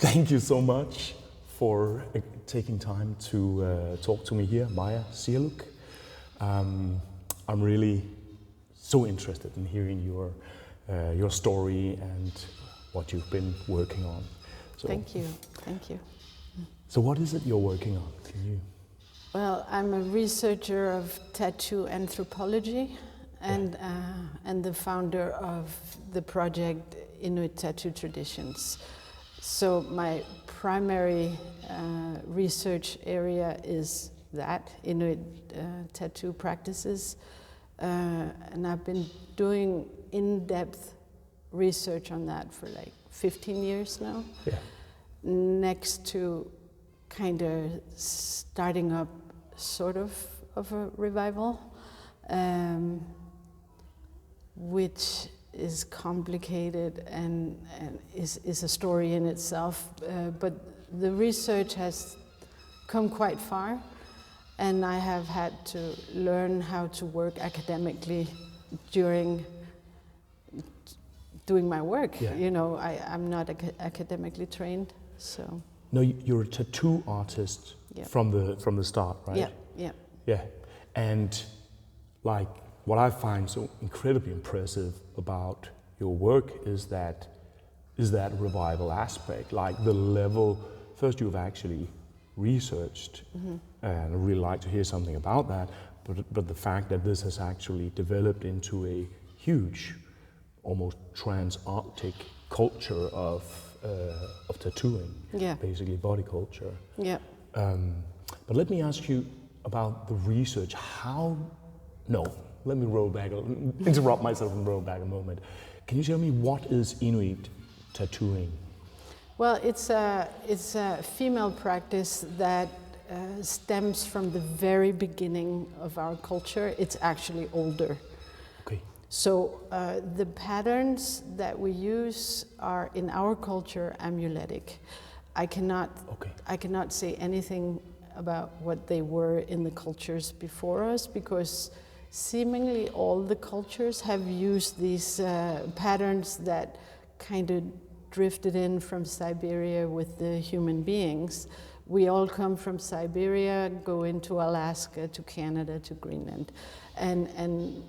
thank you so much for taking time to talk to me here, Maya Sialuk. I'm really so interested in hearing your story and what you've been working on. So, thank you. So what is it you're working on? Can you? Well, I'm a researcher of tattoo anthropology and the founder of the project Inuit Tattoo Traditions. So my primary research area is that, Inuit tattoo practices. And I've been doing in-depth research on that for like 15 years now. Yeah. Next to kind of starting up sort of a revival, which is complicated and is a story in itself. But the research has come quite far, and I have had to learn how to work academically during doing my work. Yeah. You know, I'm not academically trained, so. No, you're a tattoo artist from the start, right? Yeah. And like what I find so incredibly impressive about your work is that revival aspect, like the level. First, you've actually researched, and I'd really like to hear something about that. But the fact that this has actually developed into a huge, almost trans-Arctic culture of tattooing, basically body culture. Yeah. But let me ask you about the research. Let me interrupt myself and roll back a moment. Can you tell me what is Inuit tattooing? Well, it's a female practice that stems from the very beginning of our culture. It's actually older. Okay. So the patterns that we use are in our culture amuletic. I cannot say anything about what they were in the cultures before us, because seemingly all the cultures have used these patterns that kind of drifted in from Siberia with the human beings. We all come from Siberia, go into Alaska, to Canada, to Greenland, and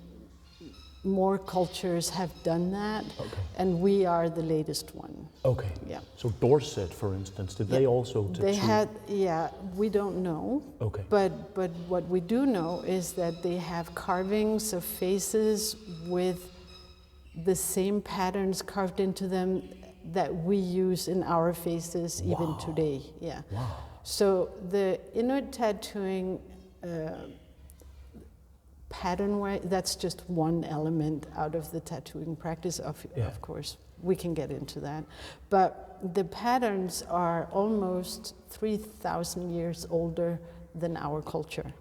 more cultures have done that, and we are the latest one. Okay. Yeah. So Dorset, for instance, did they also tattoo? They had, we don't know. Okay. But what we do know is that they have carvings of faces with the same patterns carved into them that we use in our faces even today. Yeah. Wow. So the Inuit tattooing pattern, that's just one element out of the tattooing practice, of course. We can get into that. But the patterns are almost 3,000 years older than our culture.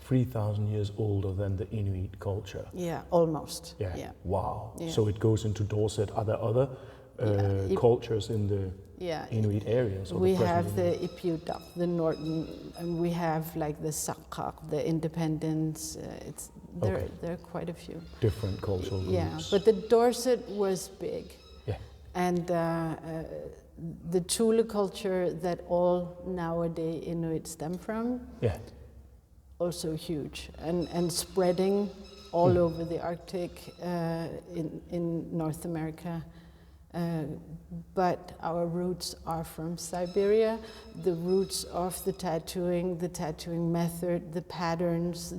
3,000 years older than the Inuit culture. Yeah, almost. Yeah. Wow. Yeah. So it goes into Dorset. Are there other cultures in the Inuit areas? We have the Ipiutak, the Norton, and we have like the Sakak, the Independents. There are quite a few. Different cultural groups. Yeah, but the Dorset was big. Yeah. And the Thule culture that all nowadays Inuit stem from, also huge, and spreading all over the Arctic in North America. But our roots are from Siberia. The roots of the tattooing method, the patterns,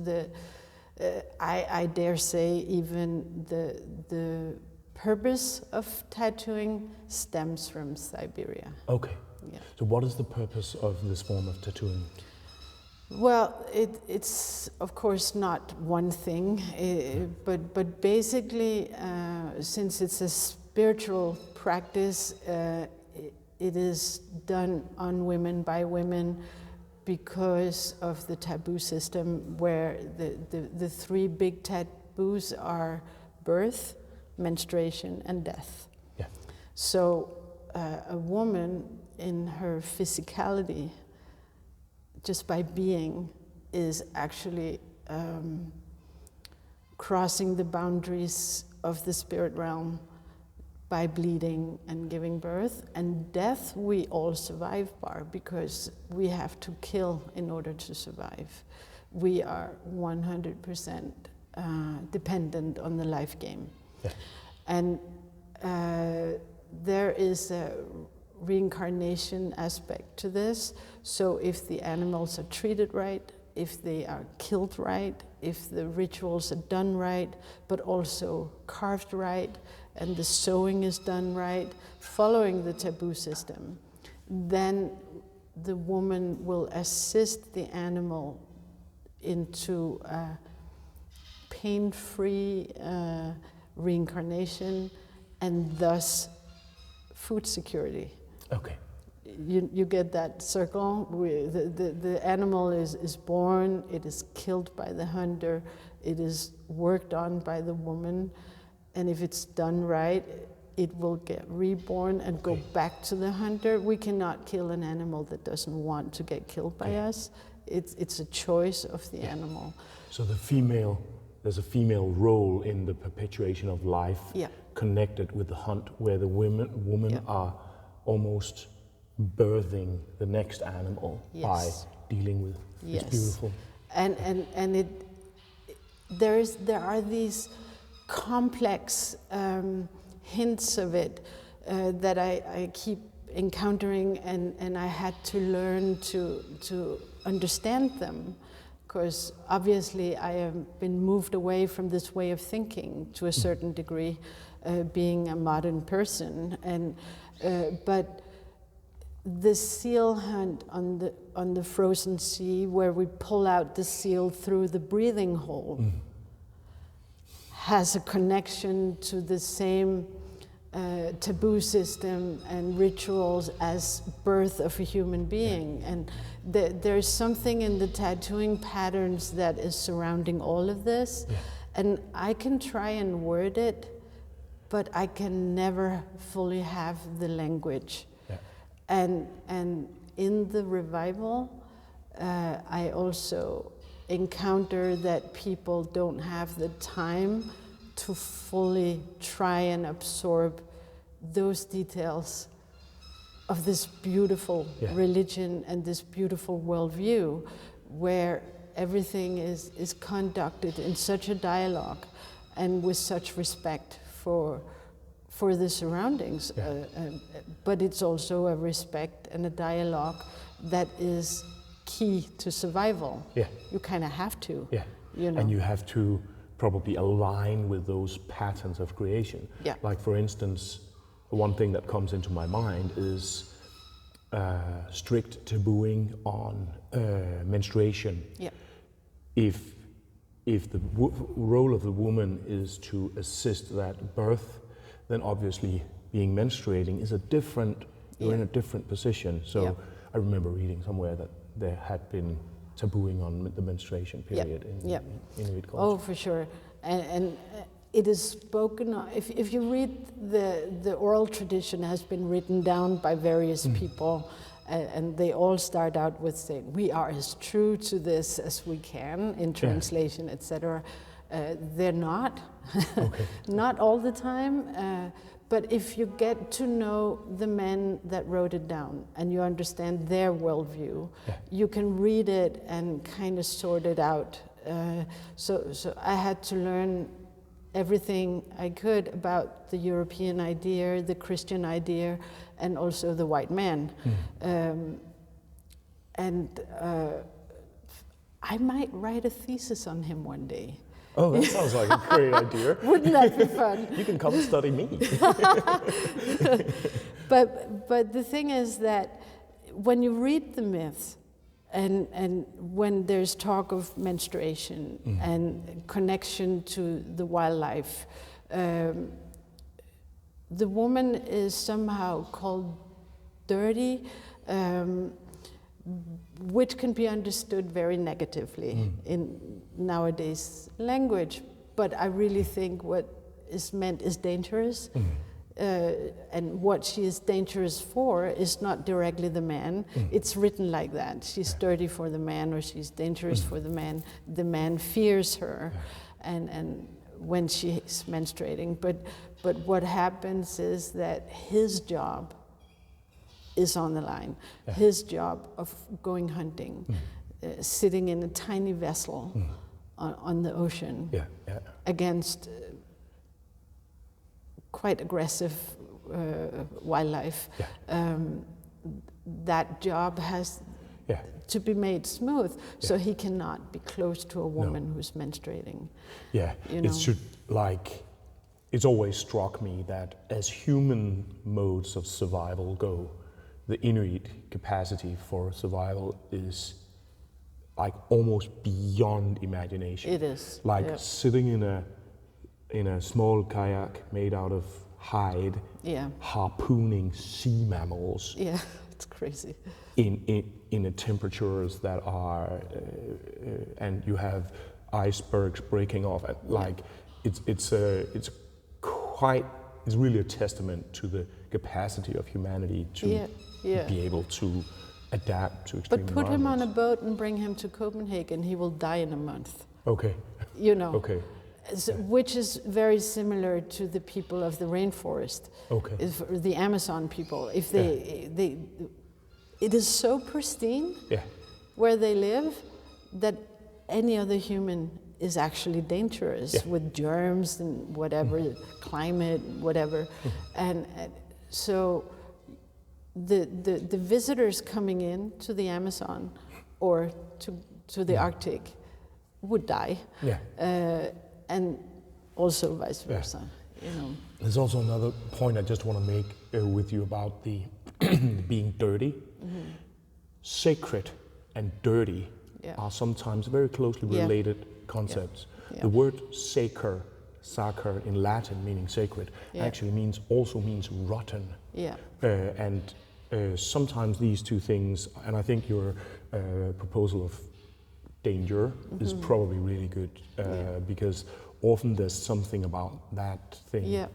I dare say even the purpose of tattooing stems from Siberia. Okay. Yeah. So what is the purpose of this form of tattooing? Well, it's of course not one thing, but basically, since it's a spiritual practice, it is done on women by women because of the taboo system, where the three big taboos are birth, menstruation, and death. Yeah. So a woman in her physicality, just by being, is actually crossing the boundaries of the spirit realm by bleeding and giving birth, and death we all survive by because we have to kill in order to survive. We are 100% dependent on the life game. Yeah. And there is a reincarnation aspect to this. So if the animals are treated right, if they are killed right, if the rituals are done right, but also carved right, and the sewing is done right, following the taboo system, then the woman will assist the animal into a pain-free reincarnation, and thus food security. Okay. You get that circle. The animal is born, it is killed by the hunter, it is worked on by the woman, and if it's done right, it will get reborn and go back to the hunter. We cannot kill an animal that doesn't want to get killed by us. It's a choice of the animal. So there's a female role in the perpetuation of life connected with the hunt, where the women are almost birthing the next animal by dealing with. It's beautiful. And there are these complex hints of it that I keep encountering, and I had to learn to understand them, because obviously I have been moved away from this way of thinking to a certain degree, being a modern person, and but the seal hunt on the frozen sea, where we pull out the seal through the breathing hole, has a connection to the same taboo system and rituals as birth of a human being. And there's something in the tattooing patterns that is surrounding all of this. And I can try and word it, but I can never fully have the language. And in the revival, I also encounter that people don't have the time to fully try and absorb those details of this beautiful religion and this beautiful worldview, where everything is conducted in such a dialogue and with such respect for the surroundings, but it's also a respect and a dialogue that is key to survival. You kind of have to. You know? And you have to probably align with those patterns of creation. Like, for instance, one thing that comes into my mind is strict tabooing on menstruation. If the role of the woman is to assist that birth, then obviously being menstruating is a different, you're in a different position. So I remember reading somewhere that there had been tabooing on the menstruation period in Inuit culture. Oh, for sure. And it is spoken of, if you read the oral tradition has been written down by various people, and they all start out with saying, we are as true to this as we can in translation, etc. They're not, not all the time, but if you get to know the men that wrote it down and you understand their worldview, you can read it and kind of sort it out. So I had to learn everything I could about the European idea, the Christian idea, and also the white man. I might write a thesis on him one day. Oh, that sounds like a great idea. Wouldn't that be fun? You can come study me. But the thing is that when you read the myths, and when there's talk of menstruation and connection to the wildlife, the woman is somehow called dirty, which can be understood very negatively in nowadays language. But I really think what is meant is dangerous. And what she is dangerous for is not directly the man. It's written like that. She's dirty for the man, or she's dangerous for the man. The man fears her, and when she's menstruating. But what happens is that his job is on the line. Yeah. His job of going hunting, sitting in a tiny vessel on the ocean against quite aggressive wildlife. Yeah. That job has to be made smooth, so he cannot be close to a woman who's menstruating. Yeah, it should, like, it's always struck me that as human modes of survival go, the Inuit capacity for survival is like almost beyond imagination. It is. Like sitting in a small kayak made out of hide, harpooning sea mammals. Yeah, it's crazy. In a temperatures that are, and you have icebergs breaking off. Like it's really a testament to the capacity of humanity to be able to adapt to extreme But put him on a boat and bring him to Copenhagen, he will die in a month. Okay. You know. Okay. So, which is very similar to the people of the rainforest. Okay. The Amazon people. If they it is so pristine where they live that any other human is actually dangerous with germs and whatever, climate, whatever. And so the visitors coming in to the Amazon or to the Arctic would die. Yeah. And also vice versa. You know. There's also another point I just want to make with you about the being dirty. Sacred and dirty are sometimes very closely related concepts. The word sacer in Latin, meaning sacred, actually means rotten. Yeah. And sometimes these two things, and I think your proposal of danger is probably really good because often there's something about that thing. Yeah.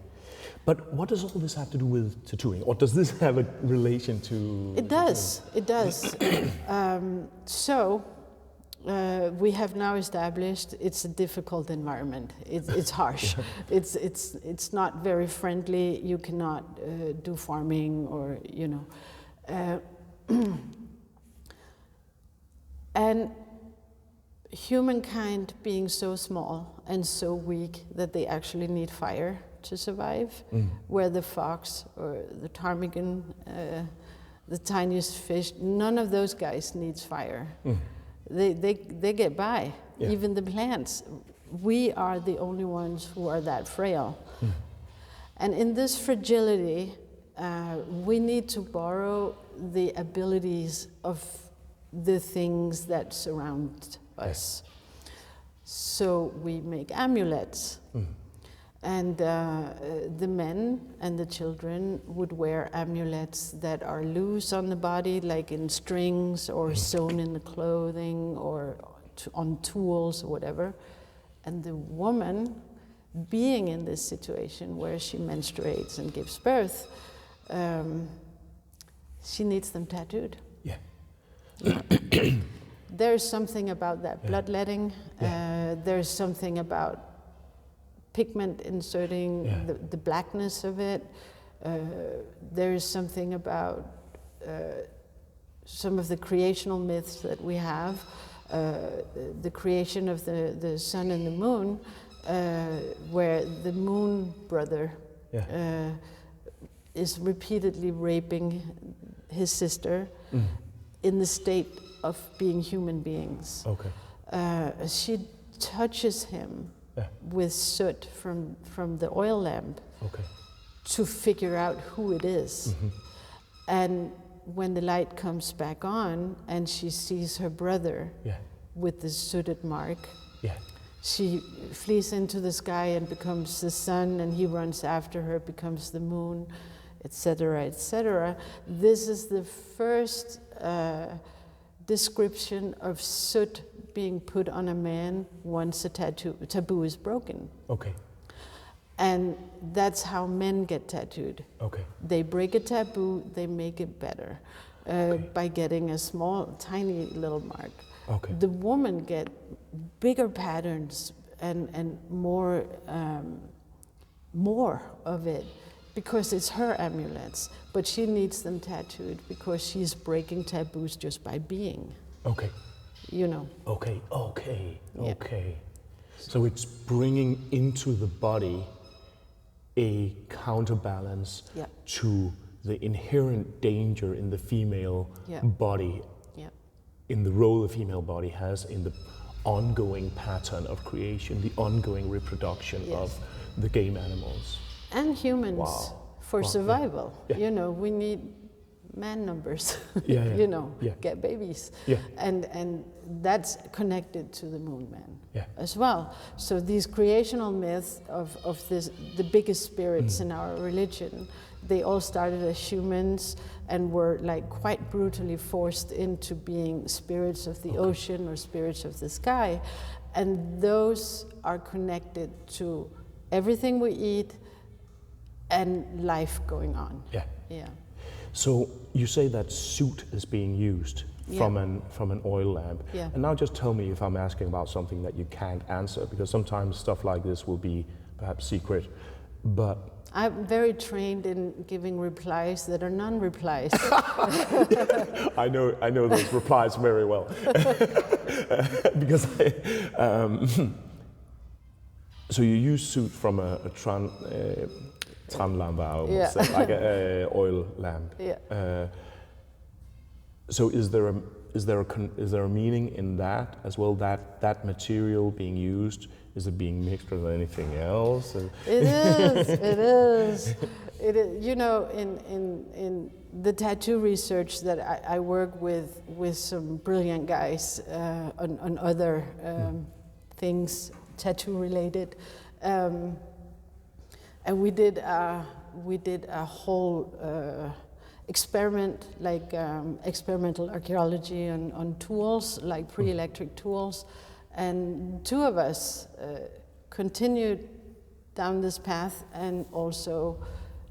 But what does all this have to do with tattooing? Or does this have a relation to... It does, it does. We have now established it's a difficult environment. It's harsh. It's not very friendly. You cannot do farming or, you know. And humankind being so small and so weak that they actually need fire to survive, where the fox or the ptarmigan, the tiniest fish, none of those guys needs fire. They get by, even the plants. We are the only ones who are that frail. And in this fragility, we need to borrow the abilities of the things that surround us. So we make amulets. And the men and the children would wear amulets that are loose on the body, like in strings or sewn in the clothing or on tools or whatever. And the woman, being in this situation where she menstruates and gives birth, she needs them tattooed. Yeah. There's something about that bloodletting. There's something about pigment inserting the blackness of it. There is something about some of the creational myths that we have. The creation of the sun and the moon, where the moon brother is repeatedly raping his sister in the state of being human beings. Okay. She touches him with soot from the oil lamp to figure out who it is. And when the light comes back on and she sees her brother with the sooted mark, she flees into the sky and becomes the sun, and he runs after her, becomes the moon, etc., etc. This is the first description of soot being put on a man once a taboo is broken. Okay. And that's how men get tattooed. Okay. They break a taboo, they make it better by getting a small, tiny little mark. Okay. The woman get bigger patterns and more more of it because it's her amulets, but she needs them tattooed because she's breaking taboos just by being. Okay. You know. Okay. So it's bringing into the body a counterbalance to the inherent danger in the female body, in the role the female body has in the ongoing pattern of creation, the ongoing reproduction of the game animals. And humans for survival. You know, we need man numbers, you know, get babies. And that's connected to the moon man as well. So these creational myths of the biggest spirits in our religion, they all started as humans and were like quite brutally forced into being spirits of the ocean or spirits of the sky. And those are connected to everything we eat and life going on. So you say that soot is being used from an oil lamp. And now just tell me if I'm asking about something that you can't answer, because sometimes stuff like this will be perhaps secret, but I'm very trained in giving replies that are non-replies. I know those replies very well. Because so you use soot from a tranlampe, I almost say, like an oil lamp. So is there a meaning in that as well? That material being used, is it being mixed with anything else? It is. You know, in the tattoo research that I work with some brilliant guys on other things tattoo related, and we did a whole experiment, like experimental archaeology on tools, like pre-electric tools. And two of us continued down this path and also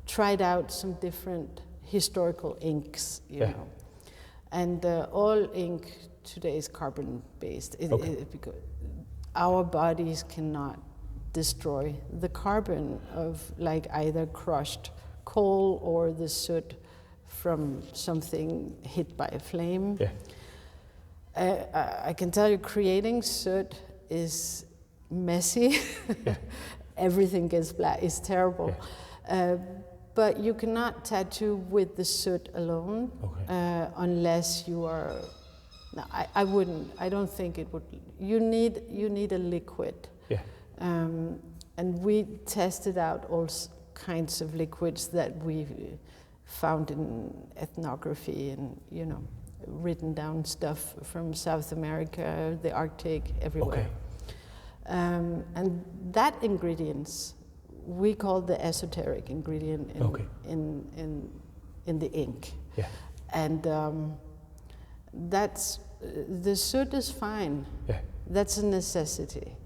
tried out some different historical inks, you know. And all ink today is carbon-based. Because our bodies cannot destroy the carbon of like either crushed coal or the soot from something hit by a flame. I can tell you, creating soot is messy. Everything gets black. It's terrible. But you cannot tattoo with the soot alone unless you are. No, I wouldn't. I don't think it would. You need a liquid. And we tested out all kinds of liquids that we found in ethnography and, you know, written down stuff from South America, the Arctic, everywhere. And that ingredients we call the esoteric ingredient in the ink. And that's the soot is fine. That's a necessity.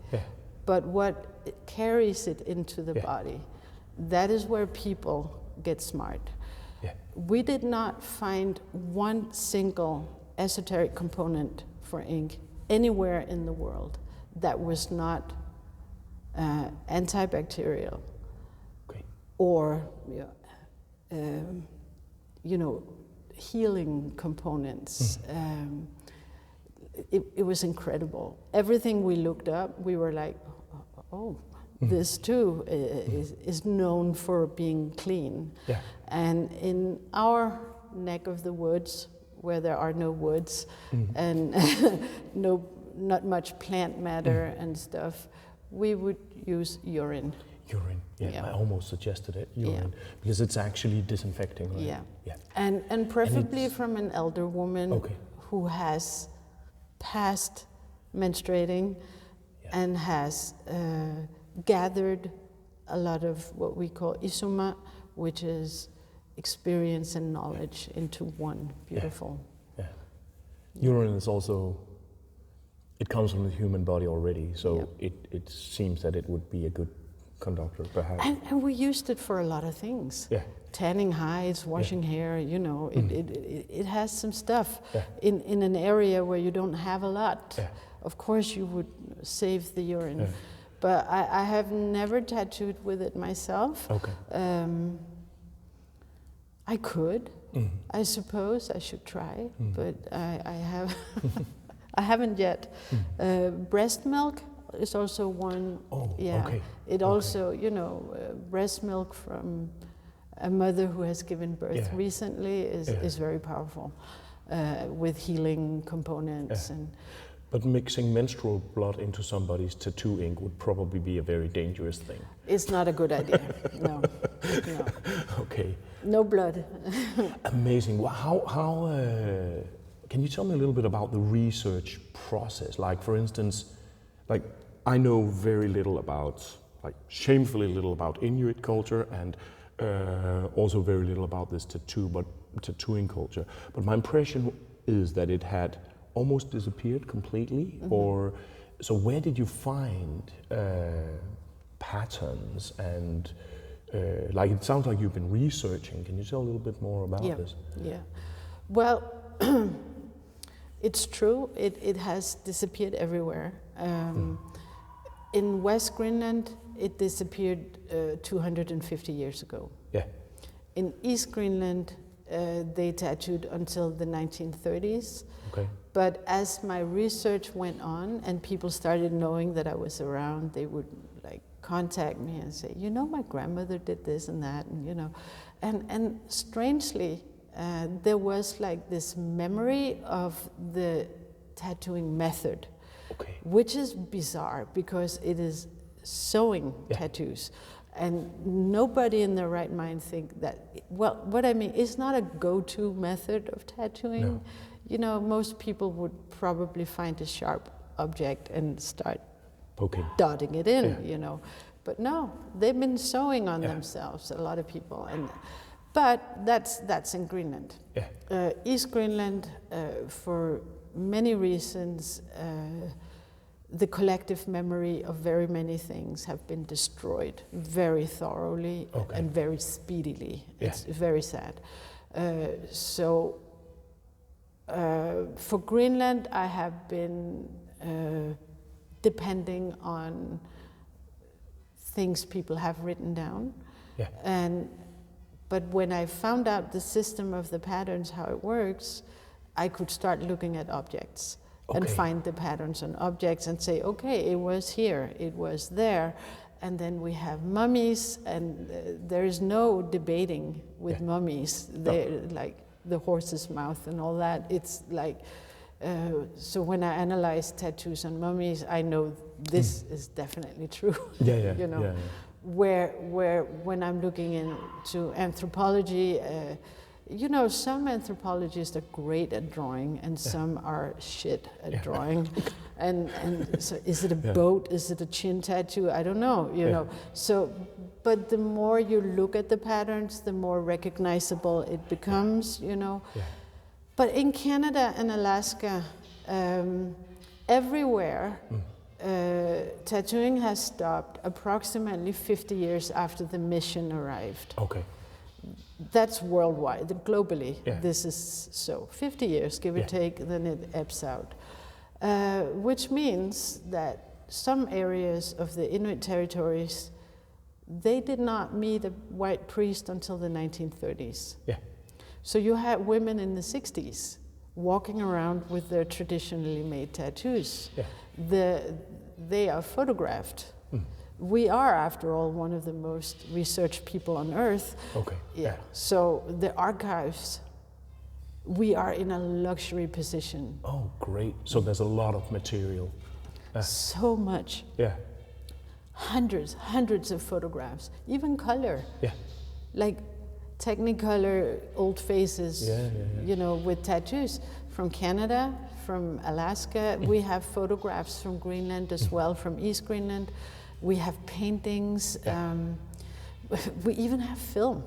But what carries it into the body, that is where people get smart. We did not find one single esoteric component for ink anywhere in the world that was not antibacterial or you know, healing components. It was incredible. Everything we looked up, we were like, oh, this too is known for being clean. And in our neck of the woods, where there are no woods and not much plant matter and stuff, we would use urine. I almost suggested it, urine, because it's actually disinfecting, right? And preferably from an elder woman who has passed menstruating and has gathered a lot of what we call isoma, which is experience and knowledge into one beautiful. Urine is also, it comes from the human body already, so it seems that it would be a good conductor, perhaps. And we used it for a lot of things. Tanning hides, washing hair, you know, it has some stuff. In an area where you don't have a lot, of course you would save the urine. But I have never tattooed with it myself. Okay. I could. I suppose I should try, but I have I haven't yet. Breast milk is also one. Oh, yeah. Okay. It also, breast milk from a mother who has given birth recently is very powerful with healing components and. But mixing menstrual blood into somebody's tattoo ink would probably be a very dangerous thing. It's not a good idea. No. Okay. No blood. Amazing. Well, how can you tell me a little bit about the research process? Like, for instance, like I know very little about, like shamefully little about Inuit culture, and also very little about this tattooing culture. But my impression is that it had almost disappeared completely, or so where did you find patterns and like it sounds like you've been researching. Can you tell a little bit more about this? Yeah. Well, it's true. It has disappeared everywhere. In West Greenland, it disappeared 250 years ago. Yeah. In East Greenland, they tattooed until the 1930s. Okay. But as my research went on and people started knowing that I was around, they would like contact me and say, my grandmother did this and that, and strangely, there was like this memory of the tattooing method, which is bizarre because it is sewing tattoos. And nobody in their right mind think that, well, what I mean, it's not a go-to method of tattooing. No. Most people would probably find a sharp object and start dotting it in, But no, they've been sewing on themselves, a lot of people. But that's in Greenland. Yeah. East Greenland, for many reasons, the collective memory of very many things have been destroyed very thoroughly and very speedily. It's very sad. For Greenland, I have been depending on things people have written down. Yeah. But when I found out the system of the patterns, how it works, I could start looking at objects. And find the patterns on objects and say, okay, it was here, it was there. And then we have mummies, and there is no debating with mummies. They're like the horse's mouth and all that. It's like, so when I analyze tattoos on mummies, I know this is definitely true. Where when I'm looking into anthropology, some anthropologists are great at drawing and some are shit at drawing. And so is it a boat? Is it a chin tattoo? I don't know, know. So, but the more you look at the patterns, the more recognizable it becomes, But in Canada and Alaska, everywhere, tattooing has stopped approximately 50 years after the mission arrived. Okay. That's worldwide, globally. This is so 50 years, give or take, then it ebbs out. Which means that some areas of the Inuit territories, they did not meet a white priest until the 1930s. Yeah. So you had women in the 60s walking around with their traditionally made tattoos. Yeah. They are photographed. We are, after all, one of the most researched people on Earth. Okay. Yeah. So the archives, we are in a luxury position. Oh, great. So there's a lot of material. So much. Yeah. Hundreds of photographs, even color. Yeah. Like Technicolor old faces, with tattoos from Canada, from Alaska. We have photographs from Greenland as well, from East Greenland. We have paintings, we even have film,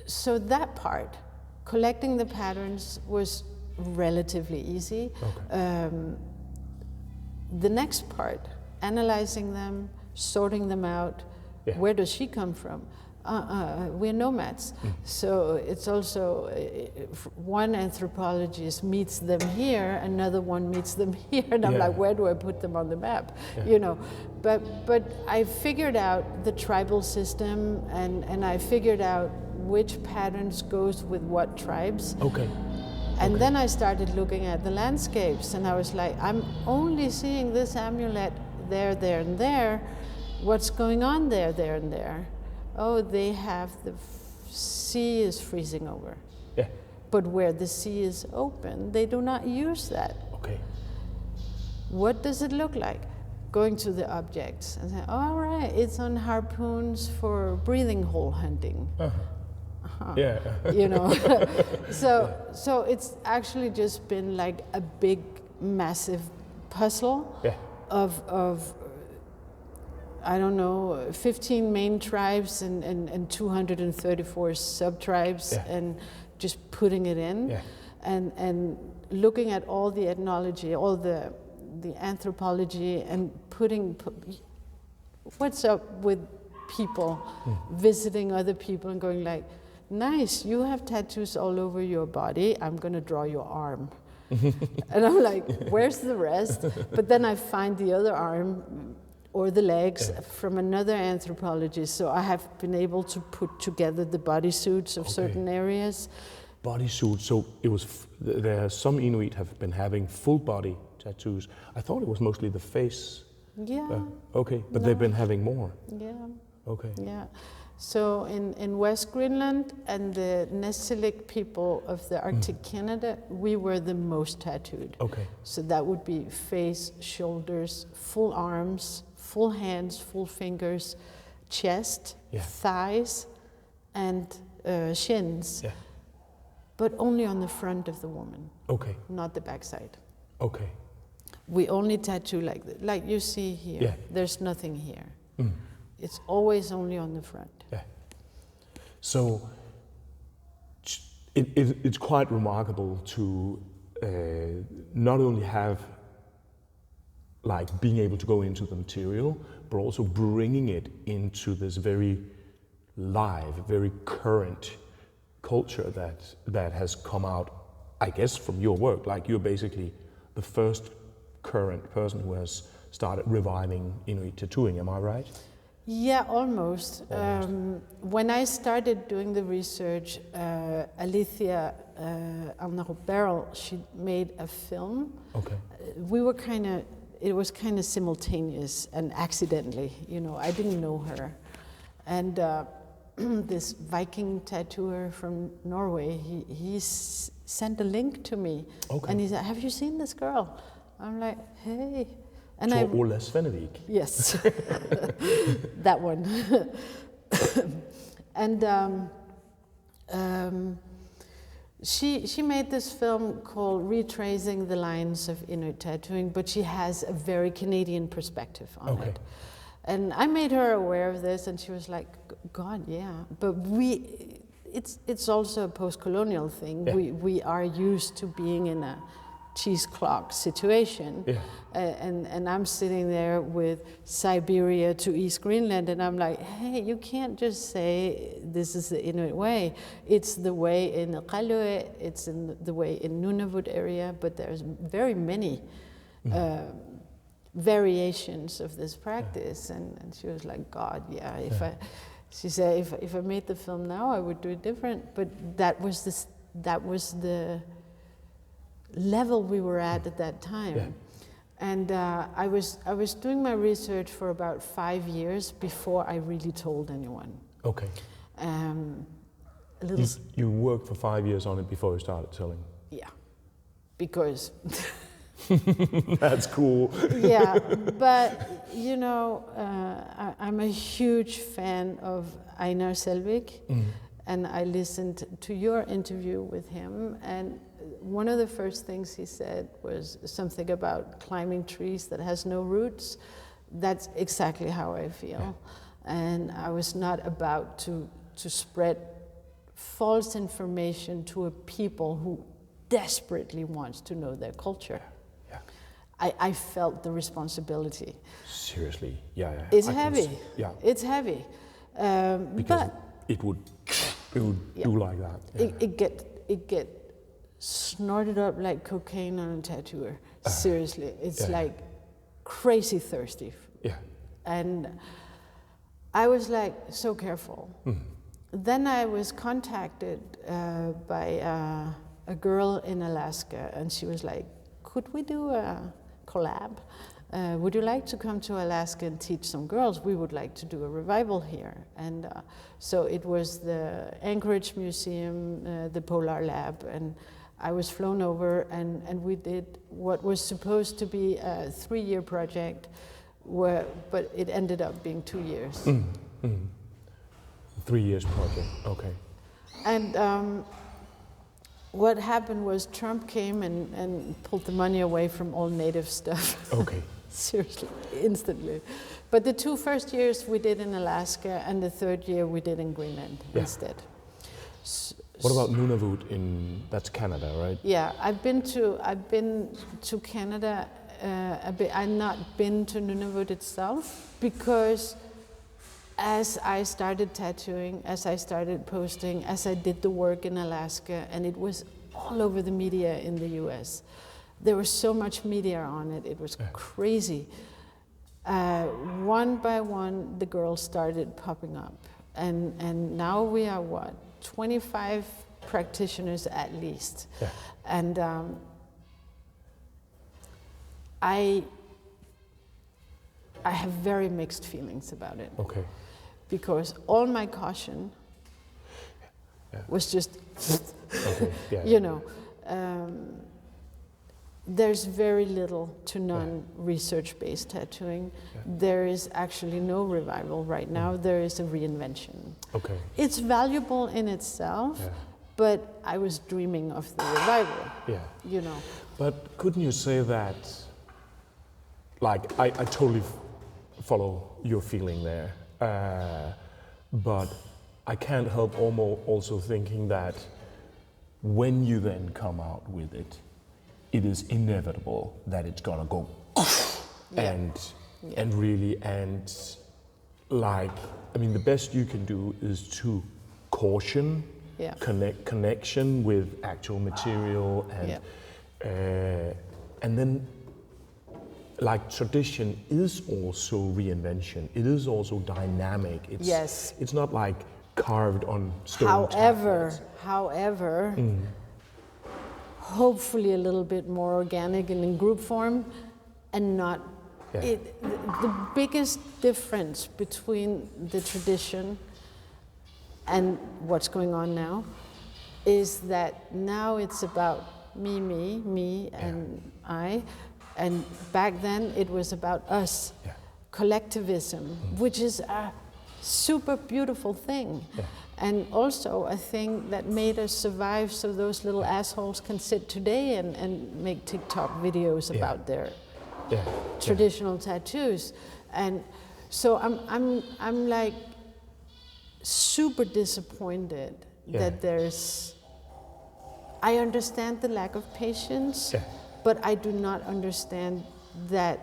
So that part, collecting the patterns was relatively easy. Okay. The next part, analyzing them, sorting them out, where does she come from? we're nomads. So it's also one anthropologist meets them here, another one meets them here, and I'm like, where do I put them on the map? You know, but I figured out the tribal system, and I figured out which patterns goes with what tribes. Okay. And then I started looking at the landscapes, and I was like, I'm only seeing this amulet there, there, and there. What's going on there, there, and there? Oh, they have the sea is freezing over. Yeah. But where the sea is open, they do not use that. Okay. What does it look like? Going to the objects and say, oh, all right, it's on harpoons for breathing hole hunting. Yeah. You know, so it's actually just been like a big, massive puzzle of I don't know, 15 main tribes and 234 sub-tribes, and just putting it in, and looking at all the ethnology, all the anthropology, and putting what's up with people visiting other people and going like, nice, you have tattoos all over your body, I'm going to draw your arm. And I'm like, where's the rest? But then I find the other arm or the legs from another anthropologist. So I have been able to put together the bodysuits of certain areas. Bodysuit, so it was, there are some Inuit have been having full body tattoos. I thought it was mostly the face. Yeah. But they've been having more. Yeah. Okay. Yeah. So in West Greenland and the Nessilik people of the Arctic Canada, we were the most tattooed. Okay. So that would be face, shoulders, full arms, full hands, full fingers, chest, thighs, and shins. Yeah. But only on the front of the woman. Okay. Not the backside. Okay. We only tattoo like you see here. Yeah. There's nothing here. It's always only on the front. Yeah. So it's quite remarkable to not only have like being able to go into the material, but also bringing it into this very live, very current culture that has come out, I guess, from your work. Like you're basically the first current person who has started reviving Inuit tattooing, am I right? Yeah, almost. When I started doing the research, Alicia Alnarup-Barrel, she made a film. Okay. It was kind of simultaneous and accidentally, you know, I didn't know her. And this Viking tattooer from Norway, he sent a link to me. Okay. And he said, have you seen this girl? I'm like, hey. And Ola Svenevik. Yes, that one. And she made this film called Retracing the Lines of Inuit Tattooing, but she has a very Canadian perspective on it. And I made her aware of this, and she was like, God, yeah. But it's also a post-colonial thing. Yeah. We are used to being in a cheese clock situation, and I'm sitting there with Siberia to East Greenland, and I'm like, hey, you can't just say this is the Inuit way. It's the way in Iqaluit, it's the way in Nunavut area, but there's very many variations of this practice. And she was like, God, yeah. She said, if I made the film now, I would do it different. But that was the level we were at that time. Yeah. And I was doing my research for about 5 years before I really told anyone. Okay. You worked for 5 years on it before you started telling? Yeah, because... That's cool. Yeah, but you know, I'm a huge fan of Einar Selvik, and I listened to your interview with him, and one of the first things he said was something about climbing trees that has no roots. That's exactly how I feel. Yeah. And I was not about to spread false information to a people who desperately wants to know their culture. Yeah. I felt the responsibility. Seriously, yeah. It's heavy. It's heavy. it would do like that. Yeah. It get snorted up like cocaine on a tattooer. Seriously, it's like crazy thirsty. Yeah. And I was like so careful. Then I was contacted by a girl in Alaska, and she was like, could we do a collab? Would you like to come to Alaska and teach some girls? We would like to do a revival here. And so it was the Anchorage Museum, the Polar Lab, and I was flown over, and we did what was supposed to be a 3-year project, but it ended up being 2 years. 3 years project, okay. And what happened was Trump came and pulled the money away from all native stuff. Okay. Seriously, instantly. But the 2 first years we did in Alaska, and the 3rd year we did in Greenland instead. What about Nunavut that's Canada, right? Yeah, I've been to Canada a bit. I've not been to Nunavut itself because as I started tattooing, as I started posting, as I did the work in Alaska, and it was all over the media in the US. There was so much media on it, it was crazy. One by one, the girls started popping up. And now we are, 25 practitioners at least. Yeah. And I have very mixed feelings about it. Okay. Because all my caution was just, there's very little to none research-based tattooing. There is actually no revival right now. There is a reinvention. Okay. It's valuable in itself, but I was dreaming of the revival. Yeah. But couldn't you say that, like, I totally follow your feeling there, but I can't help also thinking that when you then come out with it, it is inevitable that it's gonna go and really, like, I mean, the best you can do is to caution, connection with actual material, and then, like, tradition is also reinvention. It is also dynamic. It's not like carved on stone tablets. However, hopefully a little bit more organic and in group form, and not. The biggest difference between the tradition and what's going on now is that now it's about me, and I, and back then it was about us, collectivism, which is a super beautiful thing. And also a thing that made us survive, so those little assholes can sit today and make TikTok videos about their traditional tattoos. And so I'm like super disappointed that I understand the lack of patience, but I do not understand that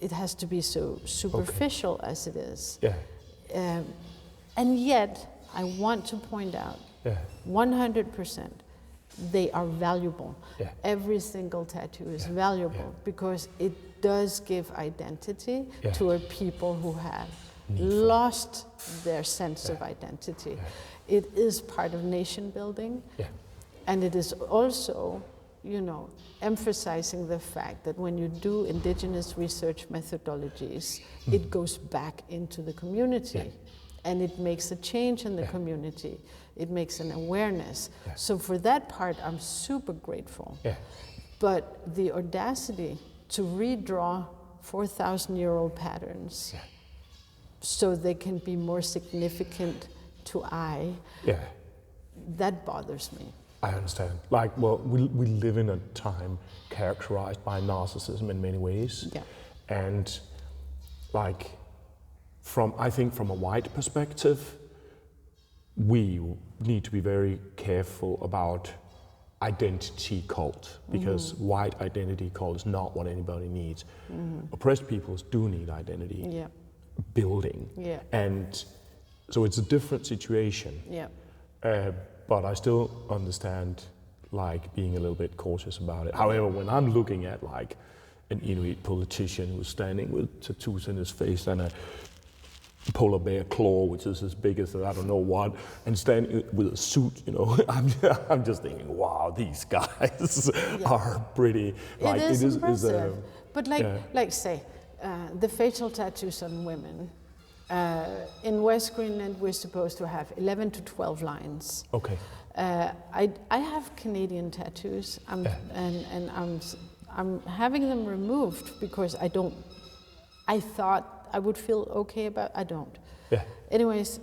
it has to be so superficial as it is. And yet, I want to point out, 100%, they are valuable. Every single tattoo is valuable because it does give identity to a people who have lost their sense of identity. It is part of nation building, and it is also, emphasizing the fact that when you do indigenous research methodologies, it goes back into the community. And it makes a change in the community. It makes an awareness. So for that part, I'm super grateful. But the audacity to redraw 4,000-year-old patterns so they can be more significant to I, that bothers me. I understand. Like, well, we live in a time characterized by narcissism in many ways. And like, I think from a white perspective, we need to be very careful about identity cult, because white identity cult is not what anybody needs. Oppressed peoples do need identity building. And So it's a different situation. Yeah. But I still understand like being a little bit cautious about it. However, when I'm looking at like an Inuit politician who's standing with tattoos in his face and a polar bear claw, which is as big as I don't know what, and standing with a suit, you know, I'm just thinking, wow, these guys are pretty. Like, it is impressive. But like say, the facial tattoos on women. In West Greenland, we're supposed to have 11 to 12 lines. Okay. I have Canadian tattoos, and I'm having them removed because I thought I would feel okay about. I don't. Yeah. Anyways,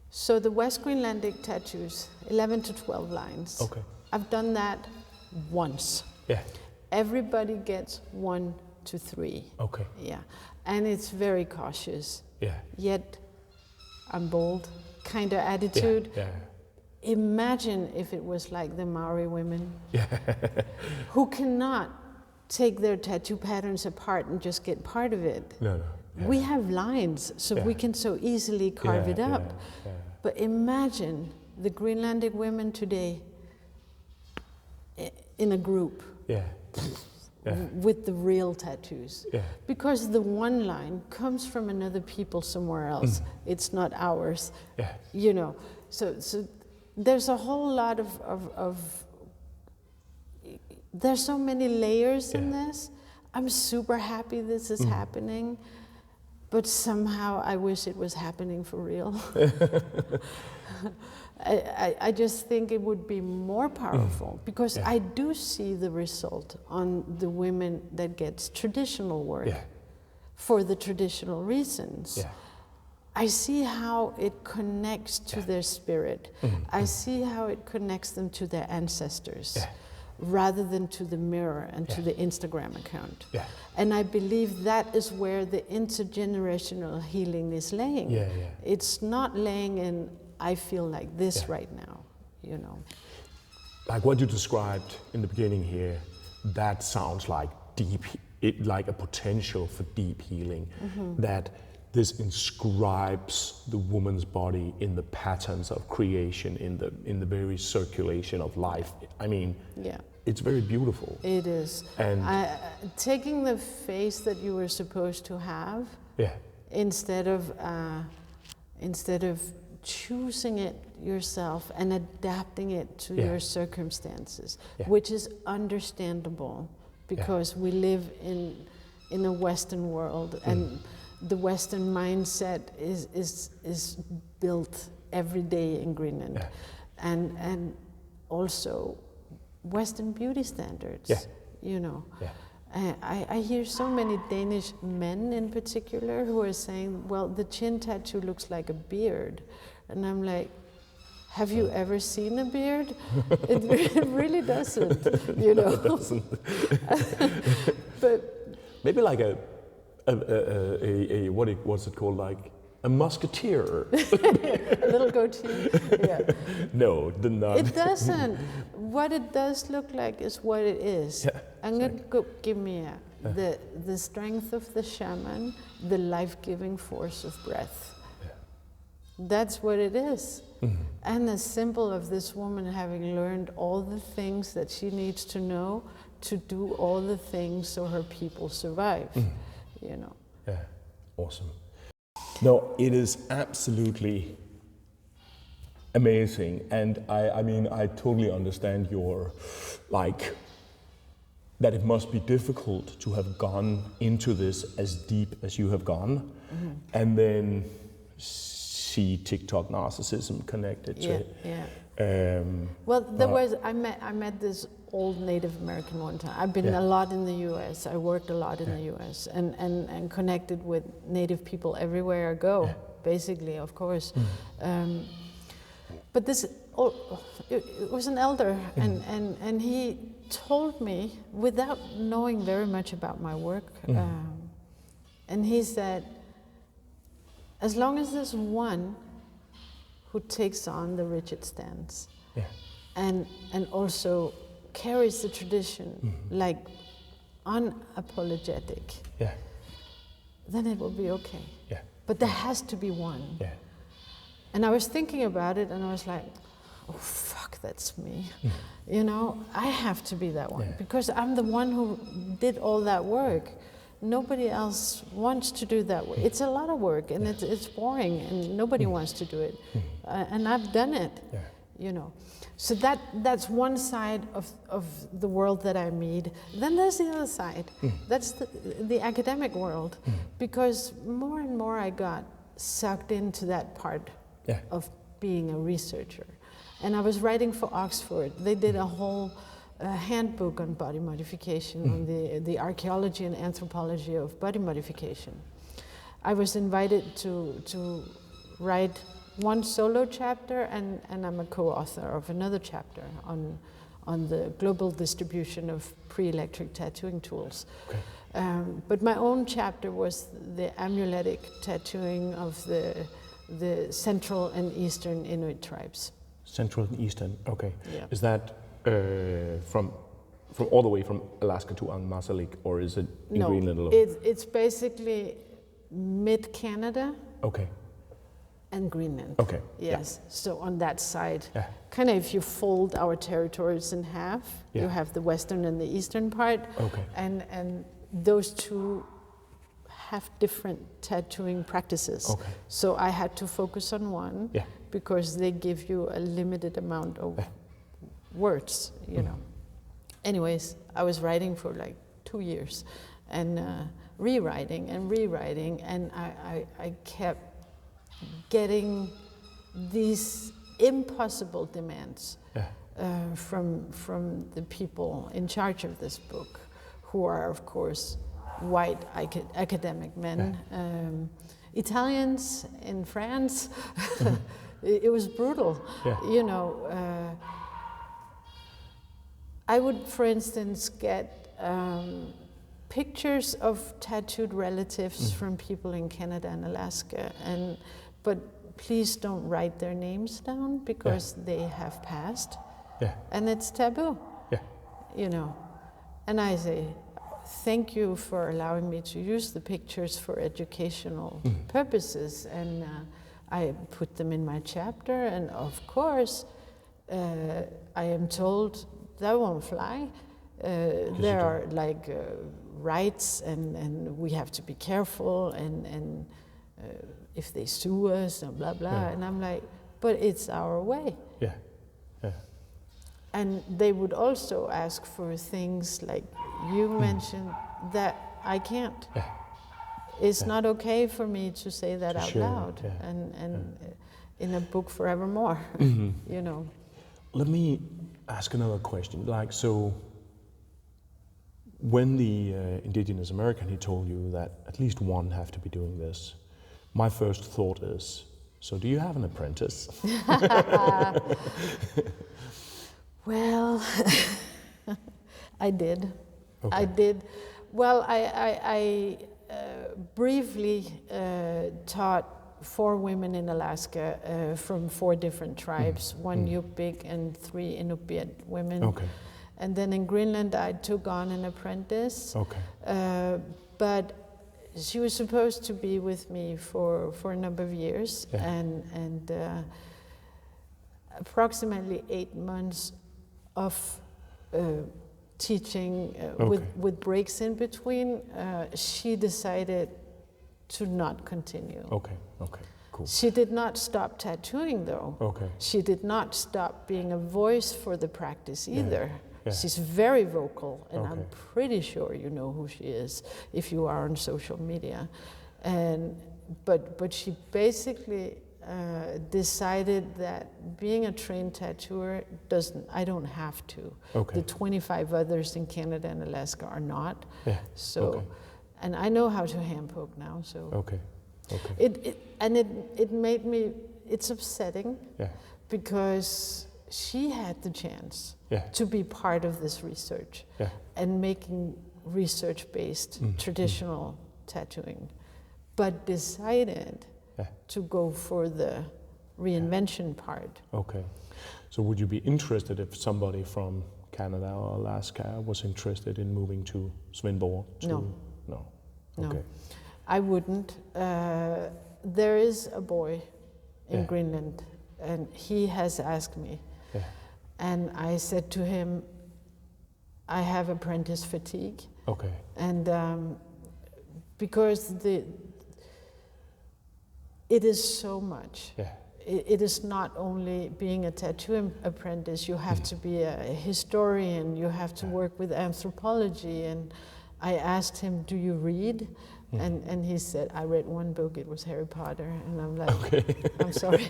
so the West Greenlandic tattoos, 11 to 12 lines. Okay. I've done that once. Yeah. Everybody gets 1 to 3. Okay. Yeah, and it's very cautious. Yeah. Yet, I'm bold, kind of attitude. Yeah. Imagine if it was like the Maori women, who cannot take their tattoo patterns apart and just get part of it. No. Yeah. We have lines, so we can so easily carve it up. Yeah. But imagine the Greenlandic women today in a group. Yeah. With the real tattoos. Yeah. Because the one line comes from another people somewhere else. It's not ours. Yeah. You know, so there's a whole lot of there's so many layers in this. I'm super happy this is happening, but somehow I wish it was happening for real. I just think it would be more powerful because I do see the result on the women that gets traditional work for the traditional reasons. Yeah. I see how it connects to their spirit. I see how it connects them to their ancestors rather than to the mirror and to the Instagram account. Yeah. And I believe that is where the intergenerational healing is laying. It's not laying in, I feel like this right now, you know. Like what you described in the beginning here, that sounds like deep, like a potential for deep healing, that this inscribes the woman's body in the patterns of creation, in the very circulation of life. I mean, it's very beautiful. It is. And taking the face that you were supposed to have, instead of choosing it yourself and adapting it to your circumstances, which is understandable because we live in a Western world and the Western mindset is built every day in Greenland, and also Western beauty standards. You know, I hear so many Danish men in particular who are saying, "Well, the chin tattoo looks like a beard," and I'm like, "Have you ever seen a beard? It really doesn't, you know." It doesn't. But maybe like what's it called, like a musketeer. A little goatee. No, not. It doesn't. What it does look like is what it is. I'm going to give me the strength of the shaman, the life-giving force of breath. That's what it is. And the symbol of this woman having learned all the things that she needs to know to do all the things so her people survive. You know. Yeah, awesome. No, it is absolutely amazing, and I mean I totally understand your that it must be difficult to have gone into this as deep as you have gone, and then see TikTok narcissism connected to it. Well, I met this old Native American one time. I've been a lot in the U.S. I worked a lot in the U.S. and connected with Native people everywhere I go, basically, of course. But this, it was an elder, and he told me, without knowing very much about my work, and he said, as long as there's one who takes on the rigid stance, and also carries the tradition like unapologetic, then it will be okay. but there has to be one. Yeah. And I was thinking about it, and I was like, oh, fuck, that's me. You know, I have to be that one, because I'm the one who did all that work. Nobody else wants to do that work. It's a lot of work, and it's boring, and nobody wants to do it. And I've done it, you know. So that's one side of the world that I meet. Then there's the other side. That's the academic world, because more and more I got sucked into that part of being a researcher. And I was writing for Oxford. They did a whole handbook on body modification, on the archaeology and anthropology of body modification. I was invited to write one solo chapter, and I'm a co-author of another chapter on the global distribution of pre-electric tattooing tools. Okay. But my own chapter was the amuletic tattooing of the Central and Eastern Inuit tribes. Central and Eastern, okay. Yeah. Is that from all the way from Alaska to Sialuk, or is it in Greenland alone? It's basically mid-Canada. Okay. And Greenland. Okay. Yes. Yeah. So on that side, kind of if you fold our territories in half, you have the western and the eastern part. Okay. And those two have different tattooing practices. Okay. So I had to focus on one because they give you a limited amount of words, you know. Anyways, I was writing for like 2 years and rewriting, and I kept getting these impossible demands from the people in charge of this book, who are, of course, white academic men. Italians in France, it was brutal. You know, I would, for instance, get pictures of tattooed relatives from people in Canada and Alaska, but please don't write their names down because they have passed, and it's taboo. You know, and I say, thank you for allowing me to use the pictures for educational purposes, and I put them in my chapter, and of course, I am told that won't fly. There are like rights, and we have to be careful, and if they sue us and blah blah, and I'm like, but it's our way. And they would also ask for things like you mentioned that I can't. It's not okay for me to say that out loud, and in a book forevermore. You know. Let me ask another question. Like, so when the indigenous American, he told you that at least one have to be doing this, my first thought is, so do you have an apprentice? Well, I did. Okay. I did. Well, I briefly taught 4 women in Alaska from 4 different tribes, 1 Yupik and 3 Inupiat women. Okay. And then in Greenland, I took on an apprentice. Okay. But she was supposed to be with me for a number of years, and approximately 8 months of teaching with breaks in between, she decided to not continue. Okay, cool. She did not stop tattooing though. Okay. She did not stop being a voice for the practice either. She's very vocal, and I'm pretty sure you know who she is if you are on social media. But she basically decided that being a trained tattooer I don't have to. Okay. The 25 others in Canada and Alaska are not. So, and I know how to hand poke now. So. Okay. It made me. It's upsetting. Because she had the chance to be part of this research and making research-based traditional tattooing, but decided to go for the reinvention part. Okay. So would you be interested if somebody from Canada or Alaska was interested in moving to Silfwerlood? No. Okay. I wouldn't. there is a boy in Greenland, and he has asked me, and I said to him, I have apprentice fatigue. Okay. And because it is so much. Yeah. It is not only being a tattoo apprentice, you have to be a historian, you have to work with anthropology. And I asked him, do you read? And he said, I read one book, it was Harry Potter. And I'm like, I'm sorry.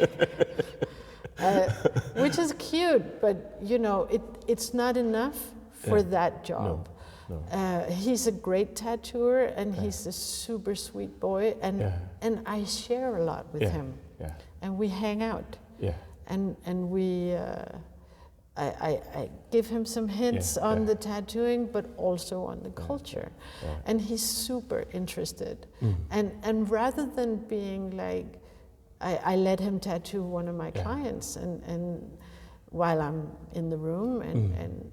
Which is cute, but you know, it's not enough for that job. No. He's a great tattooer, and he's a super sweet boy, and I share a lot with him. Yeah. And we hang out. Yeah. And we I give him some hints on the tattooing, but also on the culture. Yeah. And he's super interested. And rather than being like, I let him tattoo one of my clients, and while I'm in the room, and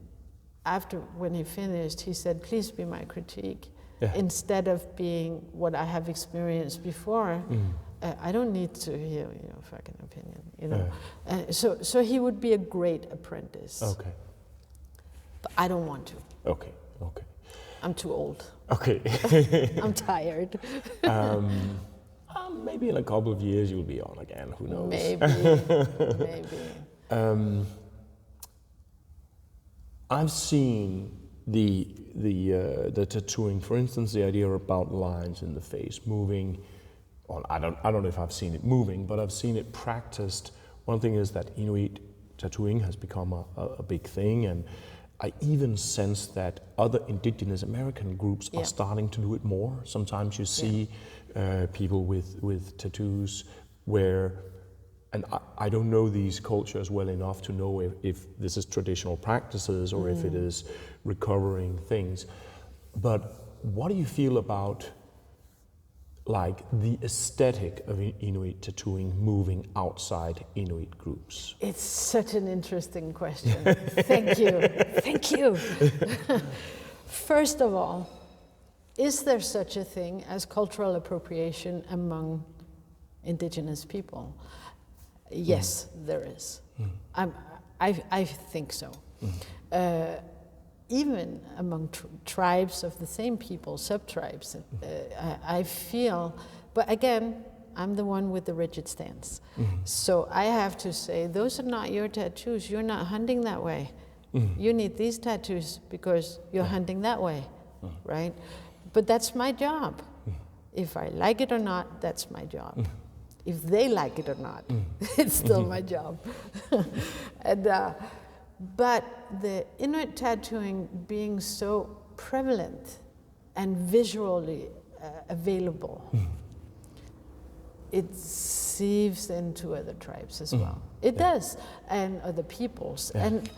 after, when he finished, he said, please be my critique. Yeah. Instead of being what I have experienced before, I don't need to hear your fucking opinion, you know. So he would be a great apprentice. Okay. But I don't want to. Okay. I'm too old. Okay. I'm tired. Maybe in a couple of years you'll be on again. Who knows? Maybe. I've seen the tattooing, for instance, the idea about lines in the face moving. Well, I don't know if I've seen it moving, but I've seen it practiced. One thing is that Inuit tattooing has become a big thing, and I even sense that other indigenous American groups are starting to do it more. Sometimes you see people with tattoos where, and I don't know these cultures well enough to know if this is traditional practices or if it is recovering things. But what do you feel about like the aesthetic of Inuit tattooing moving outside Inuit groups? It's such an interesting question. Thank you. First of all, is there such a thing as cultural appropriation among indigenous people? Yes, there is. I think so. Even among tribes of the same people, sub-tribes, I feel, but again, I'm the one with the rigid stance. So I have to say, those are not your tattoos. You're not hunting that way. You need these tattoos because you're hunting that way, right? But that's my job. If I like it or not, that's my job. If they like it or not, it's still my job. But the Inuit tattooing being so prevalent and visually available, it seeps into other tribes as well. It does, and other peoples. And